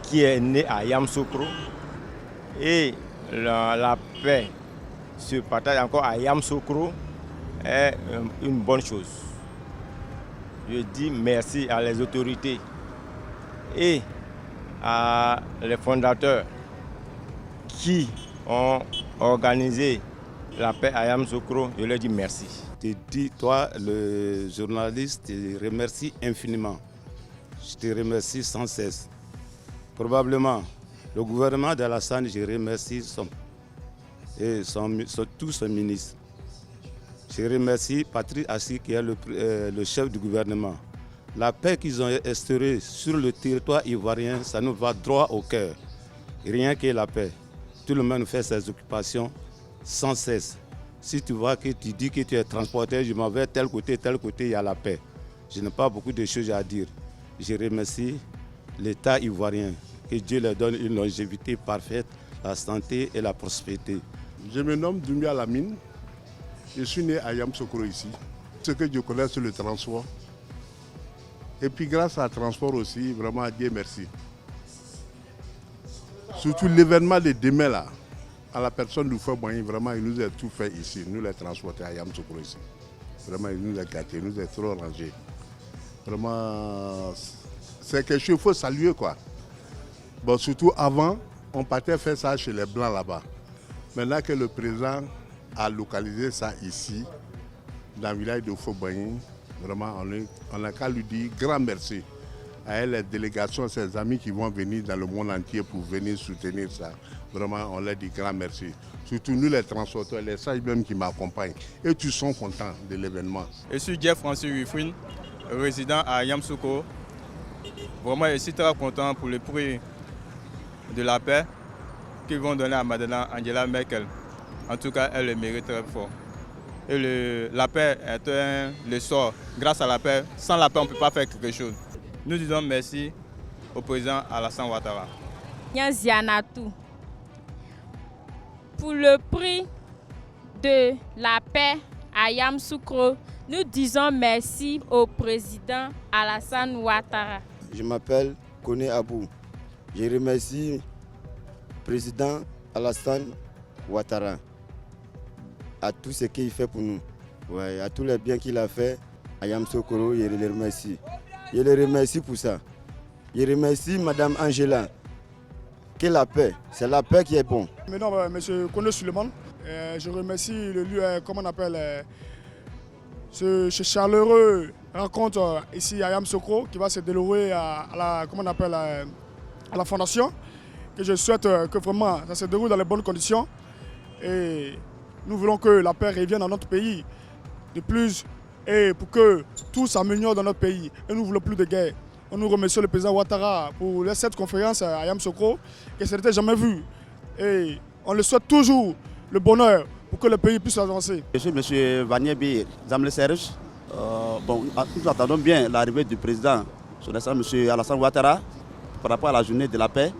qui est né à Yamoussoukro, et la paix se partage encore à Yamoussoukro est une bonne chose. Je dis merci à les autorités et à les fondateurs qui ont organisé la paix à Yamoussoukro, je leur dis merci. Je te dis, toi, le journaliste, je te remercie infiniment. Je te remercie sans cesse. Probablement, le gouvernement d'Alassane, je remercie tous ses ministres. Je remercie Patrice Assi, qui est le chef du gouvernement. La paix qu'ils ont instaurée sur le territoire ivoirien, ça nous va droit au cœur. Rien que la paix. Tout le monde fait ses occupations sans cesse. Si tu vois que tu dis que tu es transporteur, je m'en vais tel côté, il y a la paix. Je n'ai pas beaucoup de choses à dire. Je remercie l'État ivoirien. Que Dieu leur donne une longévité parfaite, la santé et la prospérité. Je me nomme Doumbia Lamine. Je suis né à Yamoussoukro ici. Ce que je connais sur le transport. Et puis grâce à transport aussi, vraiment à Dieu merci. Surtout l'événement de demain là, à la personne du Houphouët-Boigny, vraiment il nous a tout fait ici, nous les transporteurs à Yamoussoukro ici. Vraiment il nous a gâtés, il nous a trop rangés. Vraiment, c'est quelque chose qu'il faut saluer quoi. Bon, surtout avant, on partait faire ça chez les Blancs là-bas. Maintenant que le président a localisé ça ici, dans le village de Houphouët-Boigny, vraiment on n'a qu'à lui dire grand merci. À elle, les délégations, ses amis qui vont venir dans le monde entier pour venir soutenir ça. Vraiment, on leur dit grand merci. Surtout nous les transporteurs, les sages même qui m'accompagnent. Et tous sont contents de l'événement. Je suis Jeff Francis Wifrin, résident à Yamoussoukro. Vraiment, je suis très content pour le prix de la paix qu'ils vont donner à Madame Angela Merkel. En tout cas, elle le mérite très fort. Et la paix est le sort. Grâce à la paix, sans la paix, on ne peut pas faire quelque chose. Nous disons merci au président Alassane Ouattara. Pour le prix de la paix à Yamoussoukro, nous disons merci au président Alassane Ouattara. Je m'appelle Kone Abou. Je remercie le président Alassane Ouattara à tout ce qu'il fait pour nous. Ouais, à tous les biens qu'il a fait à Yamoussoukro, je le remercie. Je le remercie pour ça. Je remercie Madame Angela. Que la paix, c'est la paix qui est bon. Maintenant, M. Kone Suleiman, je remercie le lieu, comment on appelle, ce chaleureux rencontre ici à Yamoussoukro qui va se dérouler à la fondation. Que je souhaite que vraiment ça se déroule dans les bonnes conditions. Et nous voulons que la paix revienne dans notre pays de plus et pour que tout s'améliore dans notre pays. Et nous ne voulons plus de guerre. Nous remercions le président Ouattara pour cette conférence à Yamoussoukro, que ce n'était jamais vu. Et on le souhaite toujours le bonheur pour que le pays puisse avancer. Je suis M. Vanier Zamle Serge. Nous attendons bien l'arrivée du président, son excellence M. Alassane Ouattara, par rapport à la journée de la paix.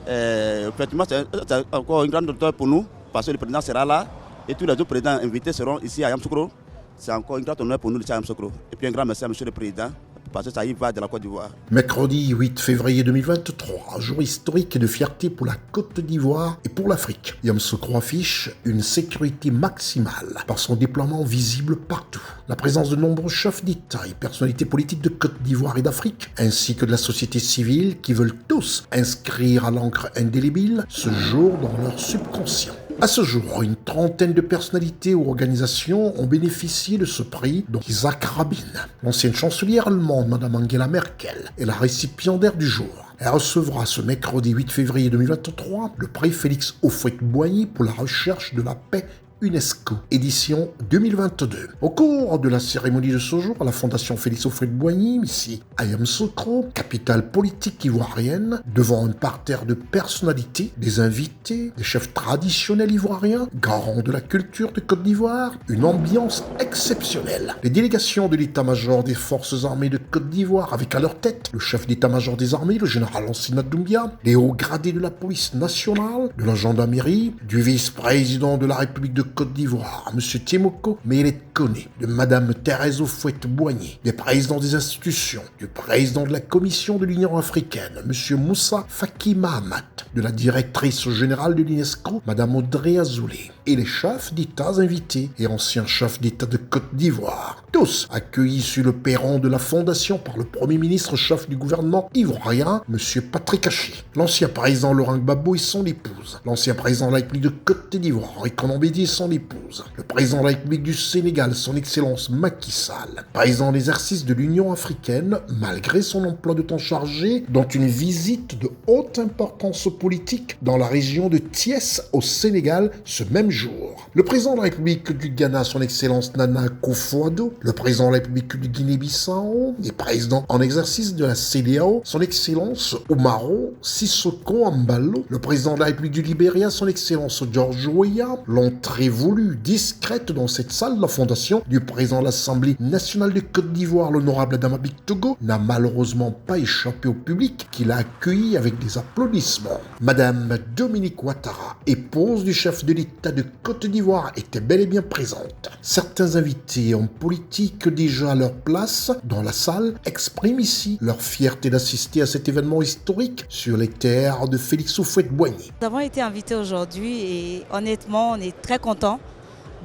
Effectivement, c'est encore une grande honneur pour nous, parce que le président sera là et tous les autres présidents invités seront ici à Yamoussoukro. C'est encore une grande honneur pour nous ici à Yamoussoukro. Et puis un grand merci à M. le Président, parce que ça y va de la Côte d'Ivoire. Mercredi 8 février 2023, jour historique et de fierté pour la Côte d'Ivoire et pour l'Afrique. Yamoussoukro affiche une sécurité maximale par son déploiement visible partout. La présence de nombreux chefs d'État et personnalités politiques de Côte d'Ivoire et d'Afrique, ainsi que de la société civile qui veulent tous inscrire à l'encre indélébile ce jour dans leur subconscient. À ce jour, une trentaine de personnalités ou organisations ont bénéficié de ce prix, dont Isaac Rabin. L'ancienne chancelière allemande, Mme Angela Merkel, est la récipiendaire du jour. Elle recevra ce mercredi 8 février 2023 le prix Félix Houphouët-Boigny pour la recherche de la paix UNESCO, édition 2022. Au cours de la cérémonie de ce jour à la Fondation Félix Houphouët-Boigny, ici à Yamoussoukro, capitale politique ivoirienne, devant un parterre de personnalités, des invités, des chefs traditionnels ivoiriens, garants de la culture de Côte d'Ivoire, une ambiance exceptionnelle. Les délégations de l'état-major des forces armées de Côte d'Ivoire, avec à leur tête le chef d'état-major des armées, le général Ansina Doumbia, les hauts gradés de la police nationale, de la gendarmerie, du vice-président de la République de Côte d'Ivoire, M. Tiemoko Meïlet Koné, de Mme Thérèse Houphouët-Boigny, des présidents des institutions, du président de la Commission de l'Union africaine, M. Moussa Faki Mahamat, de la directrice générale de l'UNESCO, Mme Audrey Azoulay, et les chefs d'État invités et anciens chefs d'État de Côte d'Ivoire. Tous accueillis sur le perron de la Fondation par le Premier ministre chef du gouvernement ivoirien, M. Patrick Hachi, l'ancien président Laurent Gbagbo et son épouse, l'ancien président de la République de Côte d'Ivoire, Henri Konan Bédié et son épouse, le président de la République du Sénégal, son Excellence Macky Sall, président d'exercice de l'Union africaine, malgré son emploi de temps chargé, dont une visite de haute importance politique dans la région de Thiès au Sénégal ce même jour. Le président de la République du Ghana, son Excellence Nana Akufo-Addo, le président de la République de Guinée-Bissau, les présidents en exercice de la CEDEAO, son Excellence Umaro Sissoko Ambalo, le président de la République du Libéria, son Excellence George Weah, l'entrée voulue, discrète dans cette salle de la Fondation du président de l'Assemblée nationale de Côte d'Ivoire, l'honorable Adama Big Togo, n'a malheureusement pas échappé au public qui l'a accueilli avec des applaudissements. Madame Dominique Ouattara, épouse du chef de l'État de Côte d'Ivoire, était bel et bien présente. Certains invités en politique déjà à leur place dans la salle expriment ici leur fierté d'assister à cet événement historique sur les terres de Félix Houphouët-Boigny. Nous avons été invités aujourd'hui et honnêtement, on est très contents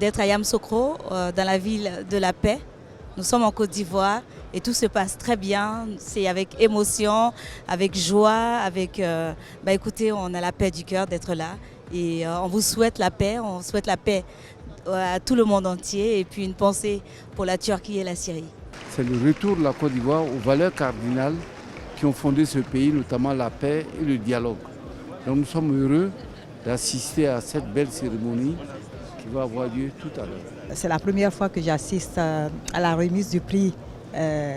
d'être à Yamoussoukro, dans la ville de la paix. Nous sommes en Côte d'Ivoire et tout se passe très bien. C'est avec émotion, avec joie, écoutez, on a la paix du cœur d'être là. Et on vous souhaite la paix, on souhaite la paix à tout le monde entier et puis une pensée pour la Turquie et la Syrie. C'est le retour de la Côte d'Ivoire aux valeurs cardinales qui ont fondé ce pays, notamment la paix et le dialogue. Donc nous sommes heureux d'assister à cette belle cérémonie qui va avoir lieu tout à l'heure. C'est la première fois que j'assiste à la remise du prix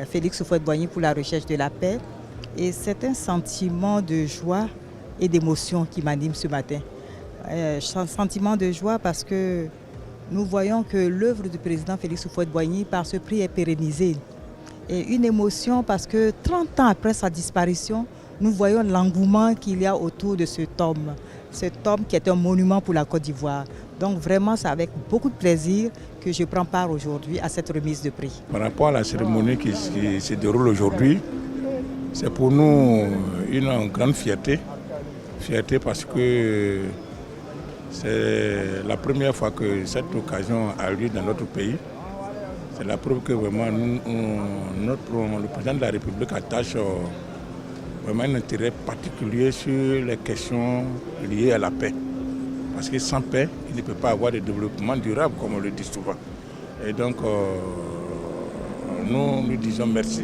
Félix Houphouët-Boigny pour la recherche de la paix. Et c'est un sentiment de joie et d'émotion qui m'anime ce matin. Un sentiment de joie parce que nous voyons que l'œuvre du président Félix Houphouët-Boigny par ce prix est pérennisée. Et une émotion parce que 30 ans après sa disparition, nous voyons l'engouement qu'il y a autour de cet homme. cet homme qui est un monument pour la Côte d'Ivoire. Donc vraiment, c'est avec beaucoup de plaisir que je prends part aujourd'hui à cette remise de prix. Par rapport à la cérémonie qui se déroule aujourd'hui, c'est pour nous une grande fierté. Fierté parce que c'est la première fois que cette occasion a lieu dans notre pays. C'est la preuve que vraiment le président de la République attache vraiment un intérêt particulier sur les questions liées à la paix. Parce que sans paix, il ne peut pas avoir de développement durable, comme on le dit souvent. Et donc, nous disons merci.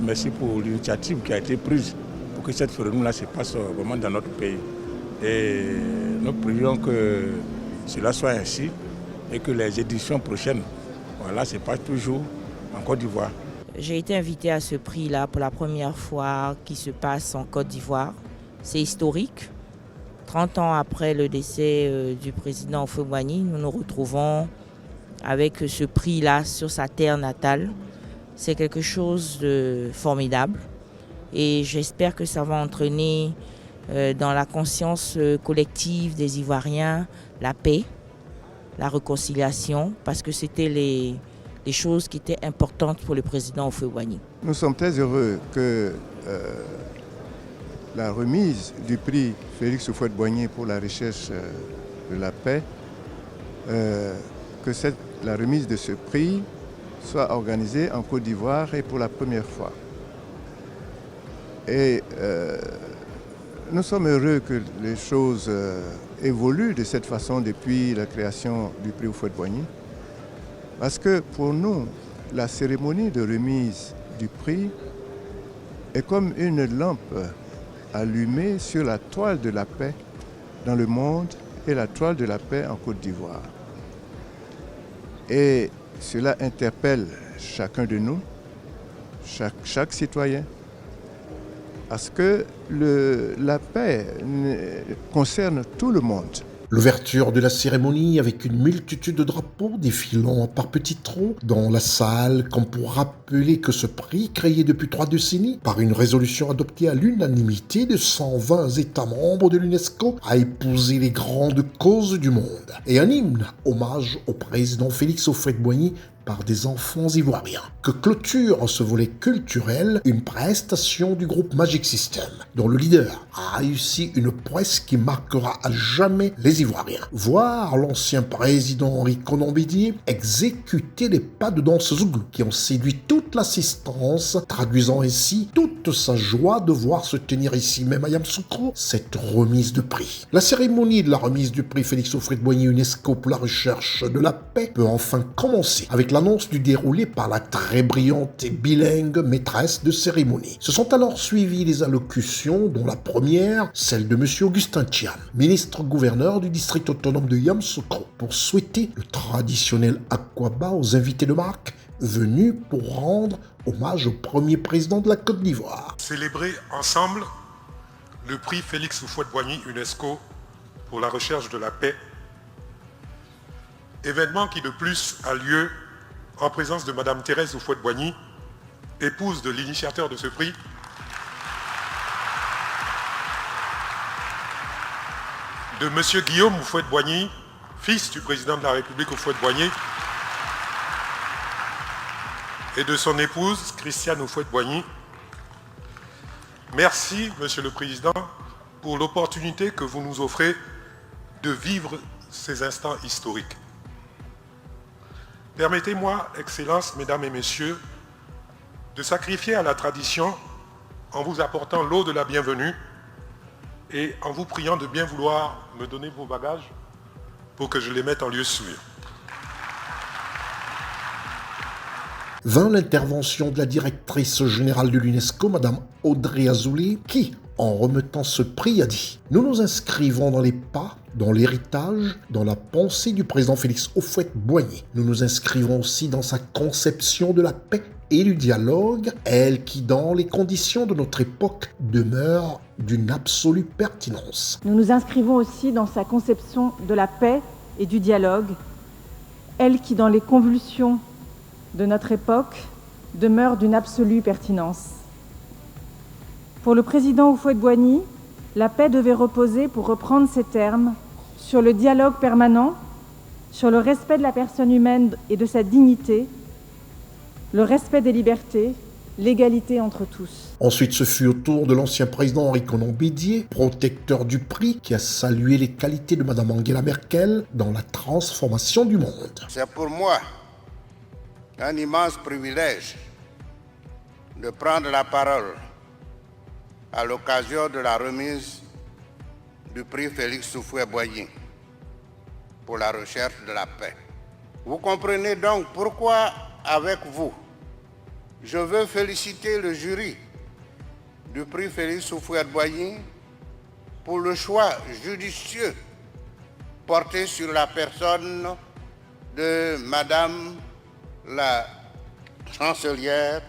Merci pour l'initiative qui a été prise pour que cette cérémonie-là se passe vraiment dans notre pays. Et nous prions que cela soit ainsi et que les éditions prochaines, voilà, se passent toujours en Côte d'Ivoire. J'ai été invitée à ce prix-là pour la première fois qui se passe en Côte d'Ivoire. C'est historique. 30 ans après le décès du président Houphouët-Boigny, nous nous retrouvons avec ce prix-là sur sa terre natale. C'est quelque chose de formidable et j'espère que ça va entraîner dans la conscience collective des Ivoiriens la paix, la réconciliation, parce que c'était les choses qui étaient importantes pour le président Houphouët-Boigny. Nous sommes très heureux que la remise du prix Félix Houphouët-Boigny pour la recherche de la paix, la remise de ce prix soit organisée en Côte d'Ivoire et pour la première fois. Et nous sommes heureux que les choses évoluent de cette façon depuis la création du prix Houphouët-Boigny. Parce que pour nous, la cérémonie de remise du prix est comme une lampe allumée sur la toile de la paix dans le monde et la toile de la paix en Côte d'Ivoire. Et cela interpelle chacun de nous, chaque citoyen, parce que la paix concerne tout le monde. L'ouverture de la cérémonie avec une multitude de drapeaux défilant par petits trous dans la salle, comme pour rappeler que ce prix, créé depuis 3 décennies par une résolution adoptée à l'unanimité de 120 États membres de l'UNESCO, a épousé les grandes causes du monde. Et un hymne, hommage au président Félix Houphouët-Boigny par des enfants ivoiriens, que clôture ce volet culturel une prestation du groupe Magic System, dont le leader a réussi une prouesse qui marquera à jamais les Ivoiriens. Voir l'ancien président Henri Konan Bédié exécuter les pas de danse zouglou qui ont séduit toute l'assistance, traduisant ainsi toute sa joie de voir se tenir ici même à Yamoussoukro cette remise de prix. La cérémonie de la remise du prix Félix Houphouët-Boigny UNESCO pour la recherche de la paix peut enfin commencer avec l'annonce du déroulé par la très brillante et bilingue maîtresse de cérémonie. Se sont alors suivies les allocutions, dont la première, celle de M. Augustin Thiam, ministre-gouverneur du district autonome de Yamoussoukro, pour souhaiter le traditionnel Akwaba aux invités de marque venus pour rendre hommage au premier président de la Côte d'Ivoire. Célébrer ensemble le prix Félix Houphouët-Boigny UNESCO pour la recherche de la paix, événement qui de plus a lieu en présence de Mme Thérèse Houphouët-Boigny, épouse de l'initiateur de ce prix, de M. Guillaume Houphouët-Boigny, fils du président de la République Houphouët-Boigny, et de son épouse, Christiane Houphouët-Boigny. Merci, Monsieur le Président, pour l'opportunité que vous nous offrez de vivre ces instants historiques. Permettez-moi, Excellences, Mesdames et Messieurs, de sacrifier à la tradition en vous apportant l'eau de la bienvenue et en vous priant de bien vouloir me donner vos bagages pour que je les mette en lieu sûr. Vint l'intervention de la directrice générale de l'UNESCO, Mme Audrey Azoulay, qui, en remettant ce prix, a dit « Nous nous inscrivons dans les pas, dans l'héritage, dans la pensée du président Félix Houphouët-Boigny. Nous nous inscrivons aussi dans sa conception de la paix et du dialogue, elle qui, dans les conditions de notre époque, demeure d'une absolue pertinence. Nous nous inscrivons aussi dans sa conception de la paix et du dialogue, elle qui, dans les convulsions de notre époque, demeure d'une absolue pertinence. Pour le président Houphouët-Boigny, La paix devait reposer, pour reprendre ces termes, sur le dialogue permanent, sur le respect de la personne humaine et de sa dignité, le respect des libertés, l'égalité entre tous. Ensuite, ce fut au tour de l'ancien président Henri Konan Bédié, protecteur du prix, qui a salué les qualités de Mme Angela Merkel dans la transformation du monde. C'est pour moi un immense privilège de prendre la parole à l'occasion de la remise du prix Félix Houphouët-Boigny pour la recherche de la paix. Vous comprenez donc pourquoi, avec vous, je veux féliciter le jury du prix Félix Houphouët-Boigny pour le choix judicieux porté sur la personne de Madame la chancelière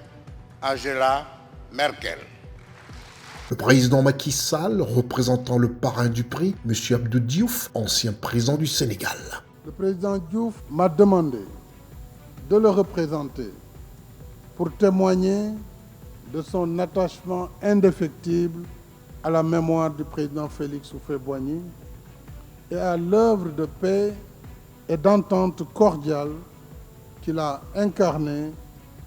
Angela Merkel. Le président Macky Sall, représentant le parrain du prix, M. Abdou Diouf, ancien président du Sénégal. Le président Diouf m'a demandé de le représenter pour témoigner de son attachement indéfectible à la mémoire du président Félix Houphouët-Boigny et à l'œuvre de paix et d'entente cordiale qu'il a incarnée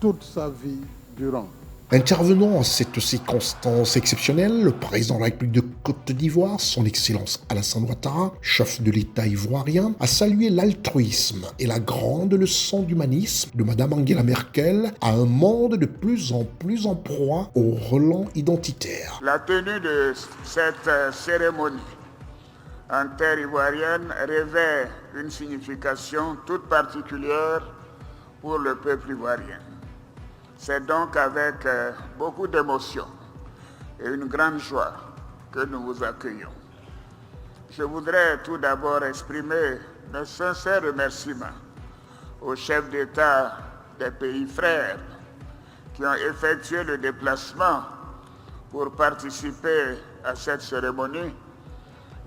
toute sa vie durant. Intervenant en cette circonstance exceptionnelle, le président de la République de Côte d'Ivoire, son Excellence Alassane Ouattara, chef de l'État ivoirien, a salué l'altruisme et la grande leçon d'humanisme de Mme Angela Merkel à un monde de plus en proie au relents identitaires. La tenue de cette cérémonie en terre ivoirienne revêt une signification toute particulière pour le peuple ivoirien. C'est donc avec beaucoup d'émotion et une grande joie que nous vous accueillons. Je voudrais tout d'abord exprimer mes sincères remerciements aux chefs d'État des pays frères qui ont effectué le déplacement pour participer à cette cérémonie,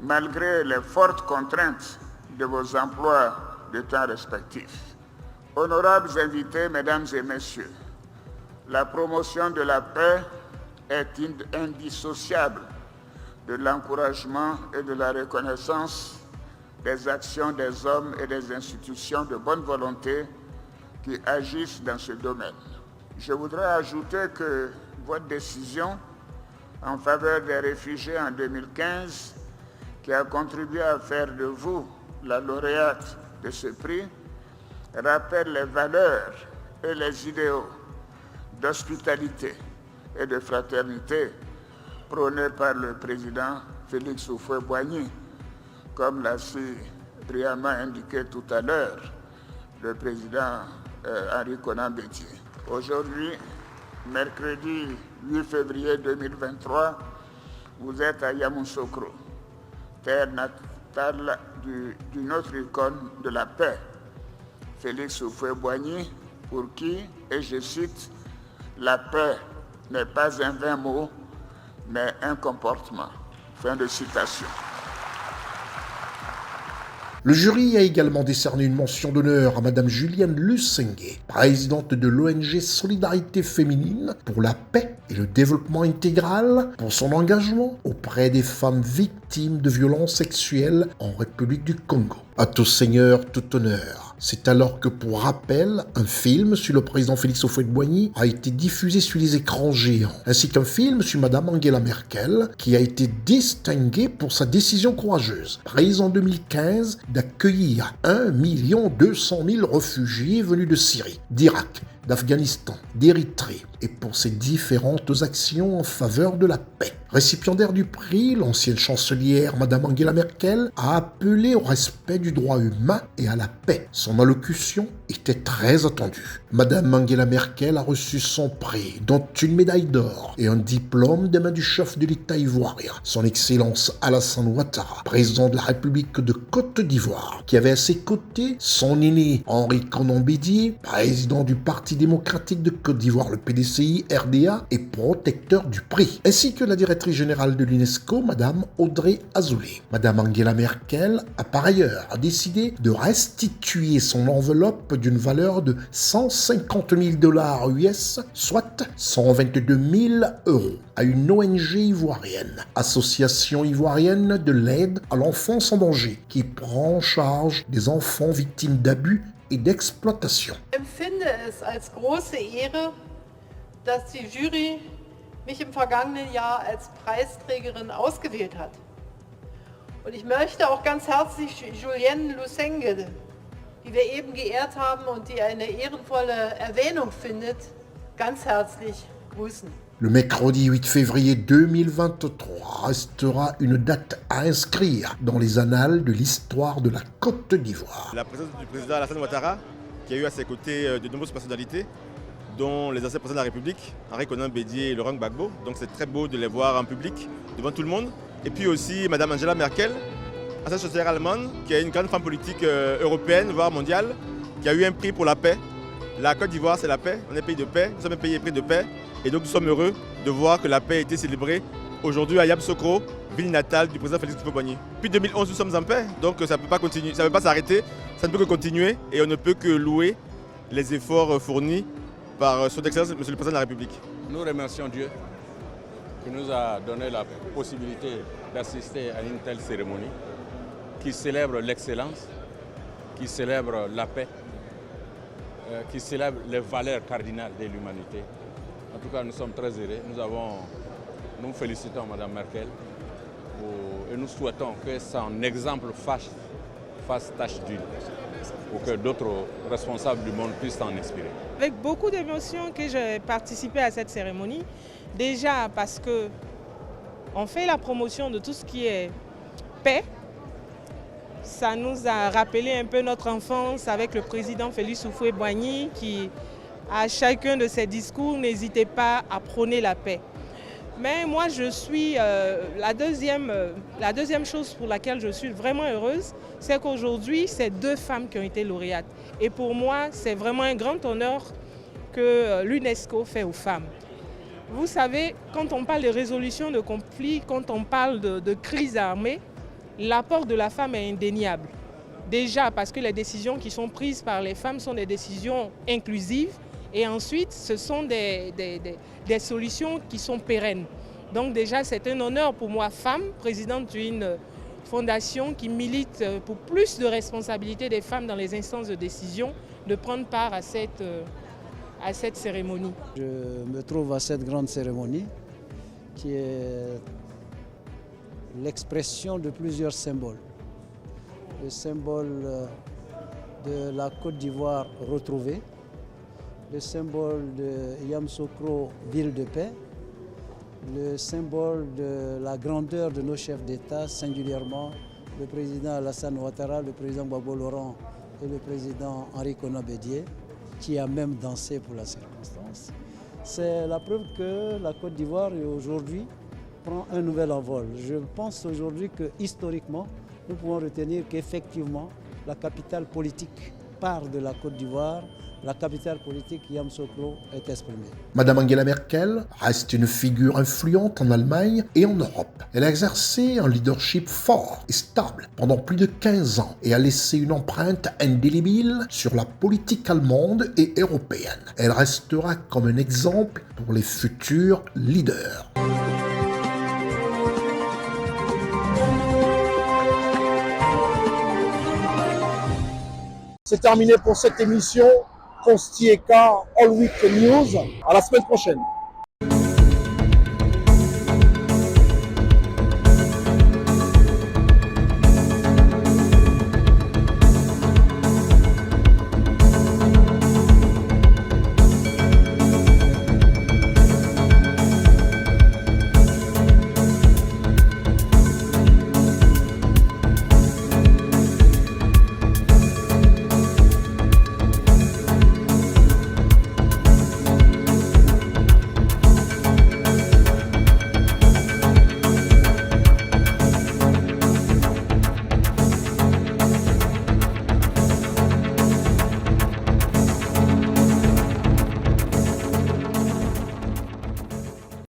malgré les fortes contraintes de vos emplois de temps respectifs. Honorables invités, mesdames et messieurs, la promotion de la paix est indissociable de l'encouragement et de la reconnaissance des actions des hommes et des institutions de bonne volonté qui agissent dans ce domaine. Je voudrais ajouter que votre décision en faveur des réfugiés en 2015, qui a contribué à faire de vous la lauréate de ce prix, rappelle les valeurs et les idéaux d'hospitalité et de fraternité prônés par le président Félix Houphouët-Boigny, comme l'a si brillamment indiqué tout à l'heure le président Henri Konan Bédié. Aujourd'hui, mercredi 8 février 2023, vous êtes à Yamoussoukro, terre natale d'une autre icône de la paix, Félix Houphouët-Boigny, pour qui, et je cite, la paix n'est pas un vain mot, mais un comportement. Fin de citation. Le jury a également décerné une mention d'honneur à Mme Julienne Lusenge, présidente de l'ONG Solidarité Féminine pour la paix et le développement intégral, pour son engagement auprès des femmes victimes de violences sexuelles en République du Congo. À tout seigneur, tout honneur. C'est alors que, pour rappel, un film sur le président Félix Houphouët-Boigny a été diffusé sur les écrans géants, ainsi qu'un film sur Mme Angela Merkel, qui a été distingué pour sa décision courageuse, prise en 2015, d'accueillir 1 200 000 réfugiés venus de Syrie, d'Irak, d'Afghanistan, d'Érythrée, et pour ses différentes actions en faveur de la paix. Récipiendaire du prix, l'ancienne chancelière Mme Angela Merkel a appelé au respect du droit humain et à la paix. Son allocution était très attendue. Mme Angela Merkel a reçu son prix, dont une médaille d'or et un diplôme des mains du chef de l'État ivoirien, son Excellence Alassane Ouattara, président de la République de Côte d'Ivoire, qui avait à ses côtés son aîné Henri Konan Bédié, président du Parti démocratique de Côte d'Ivoire, le PDCI-RDA, et protecteur du prix, ainsi que la directrice générale de l'UNESCO, Mme Audrey Azoulay. Mme Angela Merkel a par ailleurs décidé de restituer son enveloppe d'une valeur de 150 000 $ US, soit 122 000 € à une ONG ivoirienne, Association ivoirienne de l'aide à l'enfance en danger, qui prend en charge des enfants victimes d'abus et d'exploitation. Ich empfinde es als große Ehre, dass die Jury mich im vergangenen Jahr als Preisträgerin ausgewählt hat. Und ich möchte auch ganz herzlich Julienne Lusenge, die wir eben geehrt haben und die eine ehrenvolle Erwähnung findet, ganz herzlich grüßen. Le mercredi 8 février 2023 restera une date à inscrire dans les annales de l'histoire de la Côte d'Ivoire. La présence du président Alassane Ouattara, qui a eu à ses côtés de nombreuses personnalités, dont les anciens présidents de la République, Henri Konan Bédié et Laurent Gbagbo. Donc c'est très beau de les voir en public, devant tout le monde. Et puis aussi Madame Angela Merkel, ancienne chancelière allemande, qui est une grande femme politique européenne, voire mondiale, qui a eu un prix pour la paix. La Côte d'Ivoire, c'est la paix. On est pays de paix, nous sommes un pays épris de paix. Et donc nous sommes heureux de voir que la paix a été célébrée aujourd'hui à Yamoussoukro, ville natale du président Félix Houphouët-Boigny. Depuis 2011, nous sommes en paix, donc ça ne peut pas continuer, ça ne peut pas s'arrêter, ça ne peut que continuer et on ne peut que louer les efforts fournis par son Excellence, Monsieur le Président de la République. Nous remercions Dieu qui nous a donné la possibilité d'assister à une telle cérémonie qui célèbre l'excellence, qui célèbre la paix, qui célèbre les valeurs cardinales de l'humanité. En tout cas, nous sommes très heureux. Nous félicitons Mme Merkel et nous souhaitons que son exemple fasse tache d'huile pour que d'autres responsables du monde puissent en inspirer. Avec beaucoup d'émotion que j'ai participé à cette cérémonie. Déjà parce qu'on fait la promotion de tout ce qui est paix. Ça nous a rappelé un peu notre enfance avec le président Félix Houphouët-Boigny qui, à chacun de ses discours, n'hésitait pas à prôner la paix. Mais moi, je suis la deuxième chose pour laquelle je suis vraiment heureuse, c'est qu'aujourd'hui, c'est 2 femmes qui ont été lauréates. Et pour moi, c'est vraiment un grand honneur que l'UNESCO fait aux femmes. Vous savez, quand on parle de résolution de conflits, quand on parle de crise armée, l'apport de la femme est indéniable. Déjà parce que les décisions qui sont prises par les femmes sont des décisions inclusives. Et ensuite, ce sont des solutions qui sont pérennes. Donc déjà, c'est un honneur pour moi, femme, présidente d'une fondation qui milite pour plus de responsabilité des femmes dans les instances de décision, de prendre part à cette cérémonie. Je me trouve à cette grande cérémonie qui est l'expression de plusieurs symboles. Le symbole de la Côte d'Ivoire retrouvée, le symbole de Yamoussoukro, ville de paix, le symbole de la grandeur de nos chefs d'État, singulièrement le président Alassane Ouattara, le président Gbagbo Laurent et le président Henri Konan Bédié, qui a même dansé pour la circonstance. C'est la preuve que la Côte d'Ivoire aujourd'hui prend un nouvel envol. Je pense aujourd'hui que historiquement, nous pouvons retenir qu'effectivement, la capitale politique part de la Côte d'Ivoire. La capitale politique Yamoussoukro est exprimée. Madame Angela Merkel reste une figure influente en Allemagne et en Europe. Elle a exercé un leadership fort et stable pendant plus de 15 ans et a laissé une empreinte indélébile sur la politique allemande et européenne. Elle restera comme un exemple pour les futurs leaders. C'est terminé pour cette émission. Constieka All Week News. À la semaine prochaine.